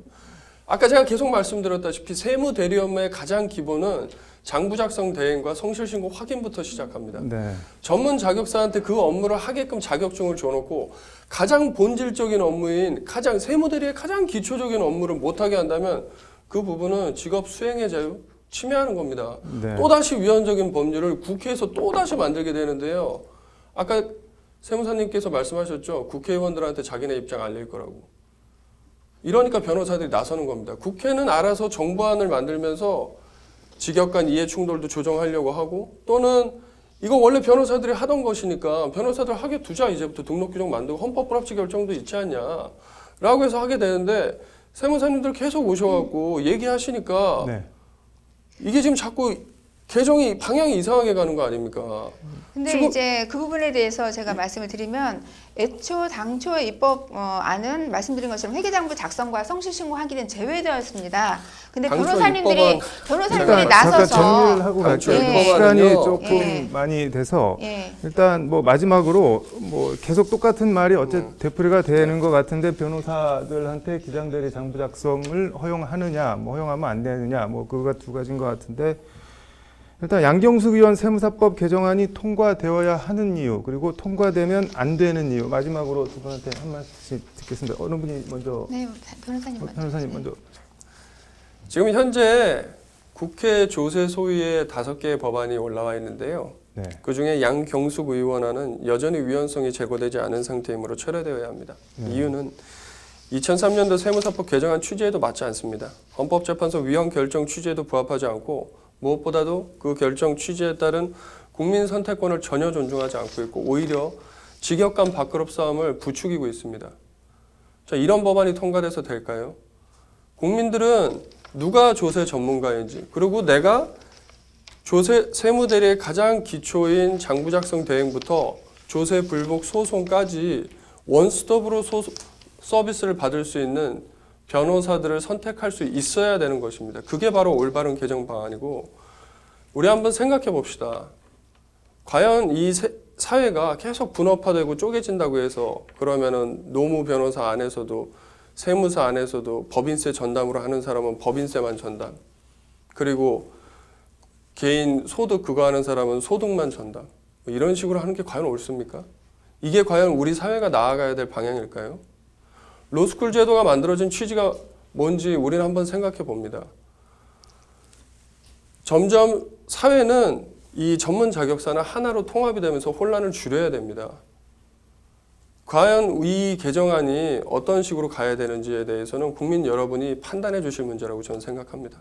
Speaker 2: 아까 제가 계속 말씀드렸다시피 세무 대리 업무의 가장 기본은 장부 작성 대행과 성실신고 확인부터 시작합니다.
Speaker 1: 네.
Speaker 2: 전문 자격사한테 그 업무를 하게끔 자격증을 줘놓고 가장 본질적인 업무인 세무 대리의 가장 기초적인 업무를 못하게 한다면 그 부분은 직업 수행의 자유 침해하는 겁니다.
Speaker 1: 네.
Speaker 2: 또다시 위헌적인 법률을 국회에서 또다시 만들게 되는데요. 아까 세무사님께서 말씀하셨죠. 국회의원들한테 자기네 입장 알릴 거라고. 이러니까 변호사들이 나서는 겁니다. 국회는 알아서 정부안을 만들면서 직역간 이해 충돌도 조정하려고 하고 또는 이거 원래 변호사들이 하던 것이니까 변호사들 하게 두자 이제부터 등록 규정 만들고 헌법 불합치 결정도 있지 않냐 라고 해서 하게 되는데 세무사님들 계속 오셔갖고 얘기하시니까
Speaker 1: 네.
Speaker 2: 이게 지금 자꾸 개정이 방향이 이상하게 가는 거 아닙니까?
Speaker 3: 근데
Speaker 2: 지금-
Speaker 3: 이제 그 부분에 대해서 제가 말씀을 드리면 당초의 입법안은 말씀드린 것처럼 회계장부 작성과 성실신고 하기는 제외되었습니다. 근데
Speaker 2: 당초
Speaker 3: 변호사님들이
Speaker 1: 잠깐
Speaker 3: 나서서
Speaker 1: 정리를 하고
Speaker 2: 당초
Speaker 1: 갈게요.
Speaker 3: 입법안은요.
Speaker 1: 시간이
Speaker 2: 예.
Speaker 1: 조금
Speaker 3: 예.
Speaker 1: 많이 돼서
Speaker 3: 예.
Speaker 1: 일단 뭐 마지막으로 뭐 계속 똑같은 말이 되풀이가 되는 것 같은데 변호사들한테 기장대리 장부 작성을 허용하느냐, 뭐 허용하면 안 되느냐, 뭐 그거가 두 가지인 것 같은데 일단 양경숙 의원 세무사법 개정안이 통과되어야 하는 이유 그리고 통과되면 안 되는 이유 마지막으로 두 분한테 한 말씀 듣겠습니다. 어느 분이 먼저?
Speaker 3: 네, 변호사님 먼저.
Speaker 1: 변호사님 먼저.
Speaker 2: 지금 현재 국회 조세 소위에 5개의 법안이 올라와 있는데요.
Speaker 1: 네.
Speaker 2: 그중에 양경숙 의원안은 여전히 위헌성이 제거되지 않은 상태이므로 철회되어야 합니다. 이유는 2003년도 세무사법 개정안 취지에도 맞지 않습니다. 헌법재판소 위헌 결정 취지에도 부합하지 않고 무엇보다도 그 결정 취지에 따른 국민 선택권을 전혀 존중하지 않고 있고 오히려 직역간 밥그릇 싸움을 부추기고 있습니다. 자, 이런 법안이 통과돼서 될까요? 국민들은 누가 조세 전문가인지 그리고 내가 세무대리의 가장 기초인 장부 작성 대행부터 조세 불복 소송까지 원스톱으로 서비스를 받을 수 있는 변호사들을 선택할 수 있어야 되는 것입니다. 그게 바로 올바른 개정 방안이고 우리 한번 생각해 봅시다. 과연 이 사회가 계속 분업화되고 쪼개진다고 해서 그러면은 노무 변호사 안에서도 세무사 안에서도 법인세 전담으로 하는 사람은 법인세만 전담 그리고 개인 소득 그거 하는 사람은 소득만 전담 뭐 이런 식으로 하는 게 과연 옳습니까? 이게 과연 우리 사회가 나아가야 될 방향일까요? 로스쿨 제도가 만들어진 취지가 뭔지 우리는 한번 생각해 봅니다. 점점 사회는 이 전문 자격사는 하나로 통합이 되면서 혼란을 줄여야 됩니다. 과연 이 개정안이 어떤 식으로 가야 되는지에 대해서는 국민 여러분이 판단해 주실 문제라고 저는 생각합니다.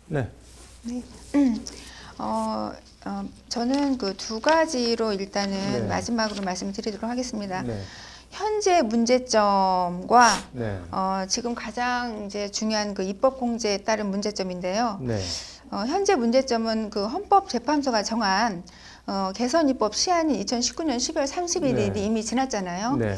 Speaker 1: 네.
Speaker 3: 네. 저는 그 두 가지로 일단은
Speaker 1: 네.
Speaker 3: 마지막으로 말씀드리도록 하겠습니다.
Speaker 1: 네.
Speaker 3: 현재 문제점과
Speaker 1: 네.
Speaker 3: 지금 가장 이제 중요한 그 입법 공제에 따른 문제점인데요.
Speaker 1: 네.
Speaker 3: 현재 문제점은 그 헌법재판소가 정한 개선 입법 시한이 2019년 12월 31일이
Speaker 1: 네.
Speaker 3: 이미 지났잖아요.
Speaker 1: 네.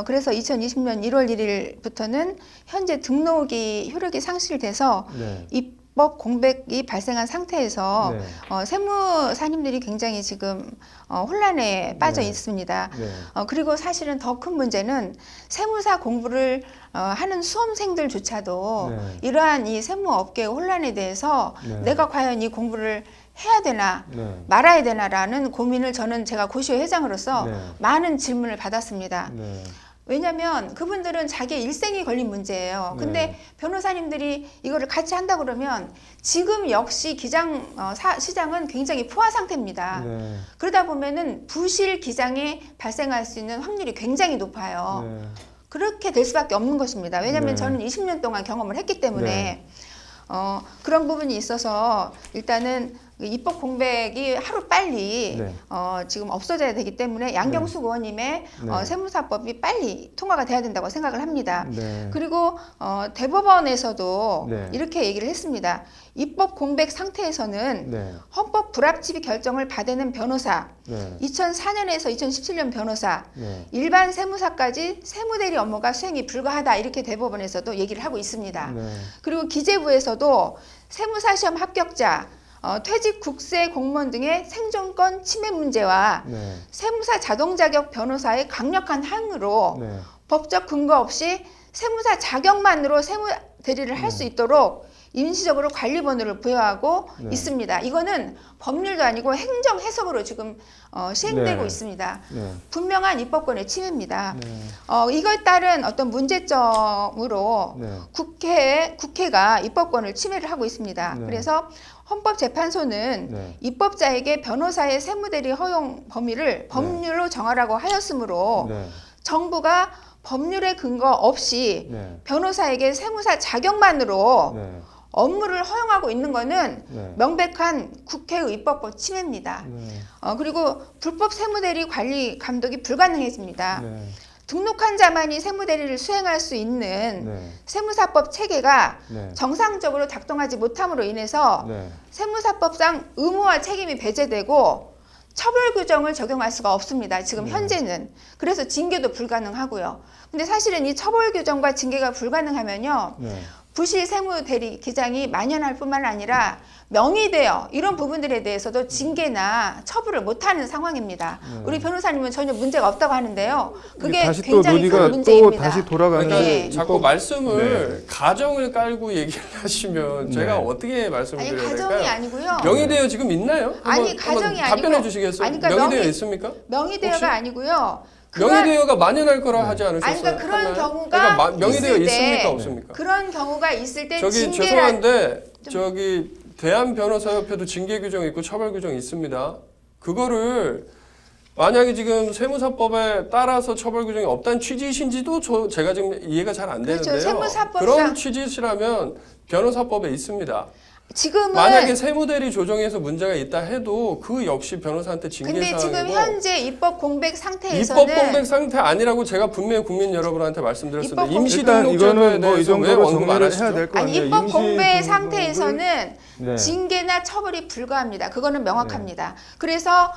Speaker 3: 그래서 2020년 1월 1일부터는 현재 등록이 효력이 상실돼서
Speaker 1: 네.
Speaker 3: 입법 공백이 발생한 상태에서
Speaker 1: 네.
Speaker 3: 세무사님들이 굉장히 지금 혼란에 빠져
Speaker 1: 네.
Speaker 3: 있습니다.
Speaker 1: 네.
Speaker 3: 그리고 사실은 더 큰 문제는 세무사 공부를 하는 수험생들조차도
Speaker 1: 네.
Speaker 3: 이러한 이 세무업계의 혼란에 대해서
Speaker 1: 네.
Speaker 3: 내가 과연 이 공부를 해야 되나
Speaker 1: 네.
Speaker 3: 말아야 되나라는 고민을 제가 고시회 회장으로서
Speaker 1: 네.
Speaker 3: 많은 질문을 받았습니다.
Speaker 1: 네.
Speaker 3: 왜냐하면 그분들은 자기의 일생이 걸린 문제예요. 근데
Speaker 1: 네.
Speaker 3: 변호사님들이 이거를 같이 한다 그러면 지금 역시 시장은 굉장히 포화 상태입니다.
Speaker 1: 네.
Speaker 3: 그러다 보면은 부실 기장에 발생할 수 있는 확률이 굉장히 높아요.
Speaker 1: 네.
Speaker 3: 그렇게 될 수밖에 없는 것입니다. 왜냐하면
Speaker 1: 네.
Speaker 3: 저는 20년 동안 경험을 했기 때문에
Speaker 1: 네.
Speaker 3: 그런 부분이 있어서 일단은 입법 공백이 하루 빨리
Speaker 1: 네.
Speaker 3: 지금 없어져야 되기 때문에 양경숙 의원님의
Speaker 1: 네.
Speaker 3: 세무사법이 빨리 통과가 돼야 된다고 생각을 합니다.
Speaker 1: 네.
Speaker 3: 그리고 대법원에서도
Speaker 1: 네.
Speaker 3: 이렇게 얘기를 했습니다. 입법 공백 상태에서는
Speaker 1: 네.
Speaker 3: 헌법 불합치 결정을 받아낸 변호사,
Speaker 1: 네.
Speaker 3: 2004년에서 2017년 변호사,
Speaker 1: 네.
Speaker 3: 일반 세무사까지 세무대리 업무가 수행이 불가하다 이렇게 대법원에서도 얘기를 하고 있습니다.
Speaker 1: 네.
Speaker 3: 그리고 기재부에서도 세무사 시험 합격자, 퇴직 국세 공무원 등의 생존권 침해 문제와
Speaker 1: 네.
Speaker 3: 세무사 자동 자격 변호사의 강력한 항의로
Speaker 1: 네.
Speaker 3: 법적 근거 없이 세무사 자격만으로 세무 대리를 할 수 있도록 임시적으로 관리번호를 부여하고
Speaker 1: 네.
Speaker 3: 있습니다. 이거는 법률도 아니고 행정 해석으로 지금 시행되고
Speaker 1: 네.
Speaker 3: 있습니다.
Speaker 1: 네.
Speaker 3: 분명한 입법권의 침해입니다.
Speaker 1: 네.
Speaker 3: 이거에 따른 어떤 문제점으로
Speaker 1: 네.
Speaker 3: 국회가 입법권을 침해를 하고 있습니다.
Speaker 1: 네.
Speaker 3: 그래서 헌법재판소는
Speaker 1: 네.
Speaker 3: 입법자에게 변호사의 세무대리 허용 범위를 법률로 정하라고 하였으므로
Speaker 1: 네.
Speaker 3: 정부가 법률의 근거 없이
Speaker 1: 네.
Speaker 3: 변호사에게 세무사 자격만으로
Speaker 1: 네.
Speaker 3: 업무를 허용하고 있는 것은
Speaker 1: 네.
Speaker 3: 명백한 국회의 입법권 침해입니다.
Speaker 1: 네.
Speaker 3: 그리고 불법 세무대리 관리 감독이 불가능해집니다.
Speaker 1: 네.
Speaker 3: 등록한 자만이 세무대리를 수행할 수 있는
Speaker 1: 네.
Speaker 3: 세무사법 체계가
Speaker 1: 네.
Speaker 3: 정상적으로 작동하지 못함으로 인해서
Speaker 1: 네.
Speaker 3: 세무사법상 의무와 책임이 배제되고 처벌 규정을 적용할 수가 없습니다. 지금
Speaker 1: 네.
Speaker 3: 현재는. 그래서 징계도 불가능하고요. 근데 사실은 이 처벌 규정과 징계가 불가능하면요.
Speaker 1: 네.
Speaker 3: 부실 세무대리 기장이 만연할 뿐만 아니라 명의대여 이런 부분들에 대해서도 징계나 처벌을 못하는 상황입니다.
Speaker 1: 네.
Speaker 3: 우리 변호사님은 전혀 문제가 없다고 하는데요. 그게
Speaker 1: 다시 또
Speaker 3: 굉장히
Speaker 1: 논의가
Speaker 3: 큰 문제입니다.
Speaker 1: 또 다시 돌아가는
Speaker 2: 그러니까
Speaker 3: 네.
Speaker 2: 자꾸
Speaker 1: 입법-
Speaker 2: 말씀을 가정을 깔고 얘기를 하시면 제가
Speaker 1: 네.
Speaker 2: 어떻게 말씀을
Speaker 3: 아니
Speaker 2: 드려야
Speaker 3: 가정이
Speaker 2: 될까요?
Speaker 3: 아니고요.
Speaker 2: 명의대여 지금 있나요?
Speaker 3: 아니,
Speaker 2: 한번
Speaker 3: 가정이
Speaker 2: 답변해
Speaker 3: 아니고-
Speaker 2: 주시겠어요?
Speaker 3: 아니, 그러니까
Speaker 2: 명의대여
Speaker 3: 명의-
Speaker 2: 있습니까?
Speaker 3: 명의대여가
Speaker 2: 혹시?
Speaker 3: 아니고요.
Speaker 2: 명의대여가 만연할 거라 하지 않으셨어요?
Speaker 3: 아니, 그러니까 그런
Speaker 2: 하나요?
Speaker 3: 경우가
Speaker 2: 그러니까 명의대여
Speaker 3: 있을 때-
Speaker 2: 있습니까? 없습니까?
Speaker 3: 그런 경우가 있을 때
Speaker 2: 저기
Speaker 3: 징계라
Speaker 2: 죄송한데 저기 대한변호사협회도 징계 규정 있고 처벌 규정 있습니다. 그거를 만약에 지금 세무사법에 따라서 처벌 규정이 없다는 취지이신지도 제가 지금 이해가 잘 안
Speaker 3: 그렇죠.
Speaker 2: 되는데요.
Speaker 3: 세무사법상-
Speaker 2: 그런 취지시라면 변호사법에 있습니다.
Speaker 3: 지금은
Speaker 2: 만약에 세무대리 조정에서 문제가 있다 해도 그 역시 변호사한테 징계
Speaker 3: 근데 지금
Speaker 2: 사항이고
Speaker 3: 현재 입법 공백 상태에서는
Speaker 2: 입법 공백 상태 아니라고 제가 분명히 국민 여러분한테 말씀드렸습니다.
Speaker 3: 입법
Speaker 2: 임시
Speaker 1: 일단
Speaker 2: 등록제도에
Speaker 1: 이거는 뭐 이
Speaker 2: 대해서 왜
Speaker 1: 정도로
Speaker 2: 언급 안
Speaker 1: 정리를
Speaker 2: 하시죠?
Speaker 1: 해야 될 거
Speaker 3: 아니
Speaker 1: 아니에요.
Speaker 3: 입법
Speaker 1: 임시
Speaker 3: 공백
Speaker 1: 등록을-
Speaker 3: 상태에서는
Speaker 1: 네.
Speaker 3: 징계나 처벌이 불가합니다. 그거는 명확합니다. 그래서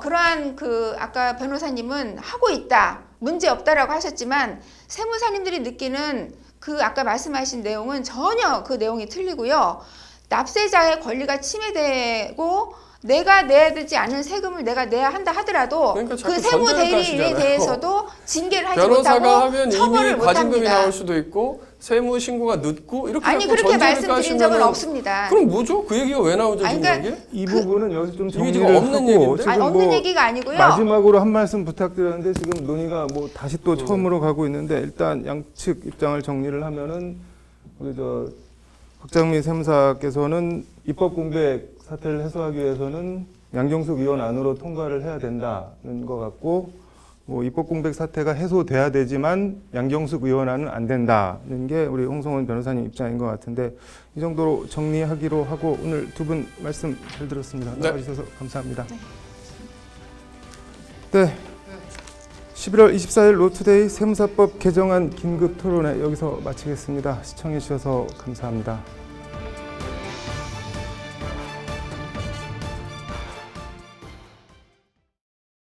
Speaker 3: 그러한 그 아까 변호사님은 하고 있다, 문제 없다라고 하셨지만 세무사님들이 느끼는 그 아까 말씀하신 내용은 전혀 그 내용이 틀리고요. 납세자의 권리가 침해되고 내가 내야 되지 않은 세금을 내가 내야 한다 하더라도
Speaker 2: 그러니까 자꾸
Speaker 3: 그 세무
Speaker 2: 전제를
Speaker 3: 대리인에
Speaker 2: 까시잖아요.
Speaker 3: 대해서도 징계를 하지
Speaker 2: 변호사가
Speaker 3: 못하고
Speaker 2: 하면
Speaker 3: 처벌을
Speaker 2: 이미 과징금이
Speaker 3: 못합니다.
Speaker 2: 나올 수도 있고 세무 신고가 늦고 이렇게
Speaker 3: 아니
Speaker 2: 자꾸
Speaker 3: 그렇게
Speaker 2: 전제를
Speaker 3: 말씀드린 적은
Speaker 2: 까시면은
Speaker 3: 없습니다.
Speaker 2: 그럼 뭐죠? 그 얘기가 왜 나오죠
Speaker 3: 아니,
Speaker 2: 지금
Speaker 3: 그러니까
Speaker 2: 여기?
Speaker 1: 이 부분은 여기서 좀
Speaker 2: 이게
Speaker 1: 정리를
Speaker 2: 지금 없는
Speaker 1: 하고
Speaker 2: 얘기인데?
Speaker 1: 지금
Speaker 3: 아니, 없는
Speaker 1: 뭐
Speaker 3: 얘기가 아니고요.
Speaker 1: 마지막으로 한 말씀 부탁드렸는데 지금 논의가 뭐 다시 또 처음으로 가고 있는데 일단 양측 입장을 정리를 하면은 우리 박장민 세무사께서는 입법 공백 사태를 해소하기 위해서는 양경숙 의원 안으로 통과를 해야 된다는 것 같고 뭐 입법 공백 사태가 해소돼야 되지만 양경숙 의원안은 안 된다는 게 우리 홍성원 변호사님 입장인 것 같은데 이 정도로 정리하기로 하고 오늘 두 분 말씀 잘 들었습니다.
Speaker 2: 네.
Speaker 1: 나와주셔서 감사합니다. 네. 11월 24일 로투데이 세무사법 개정안 긴급 토론회 여기서 마치겠습니다. 시청해 주셔서 감사합니다.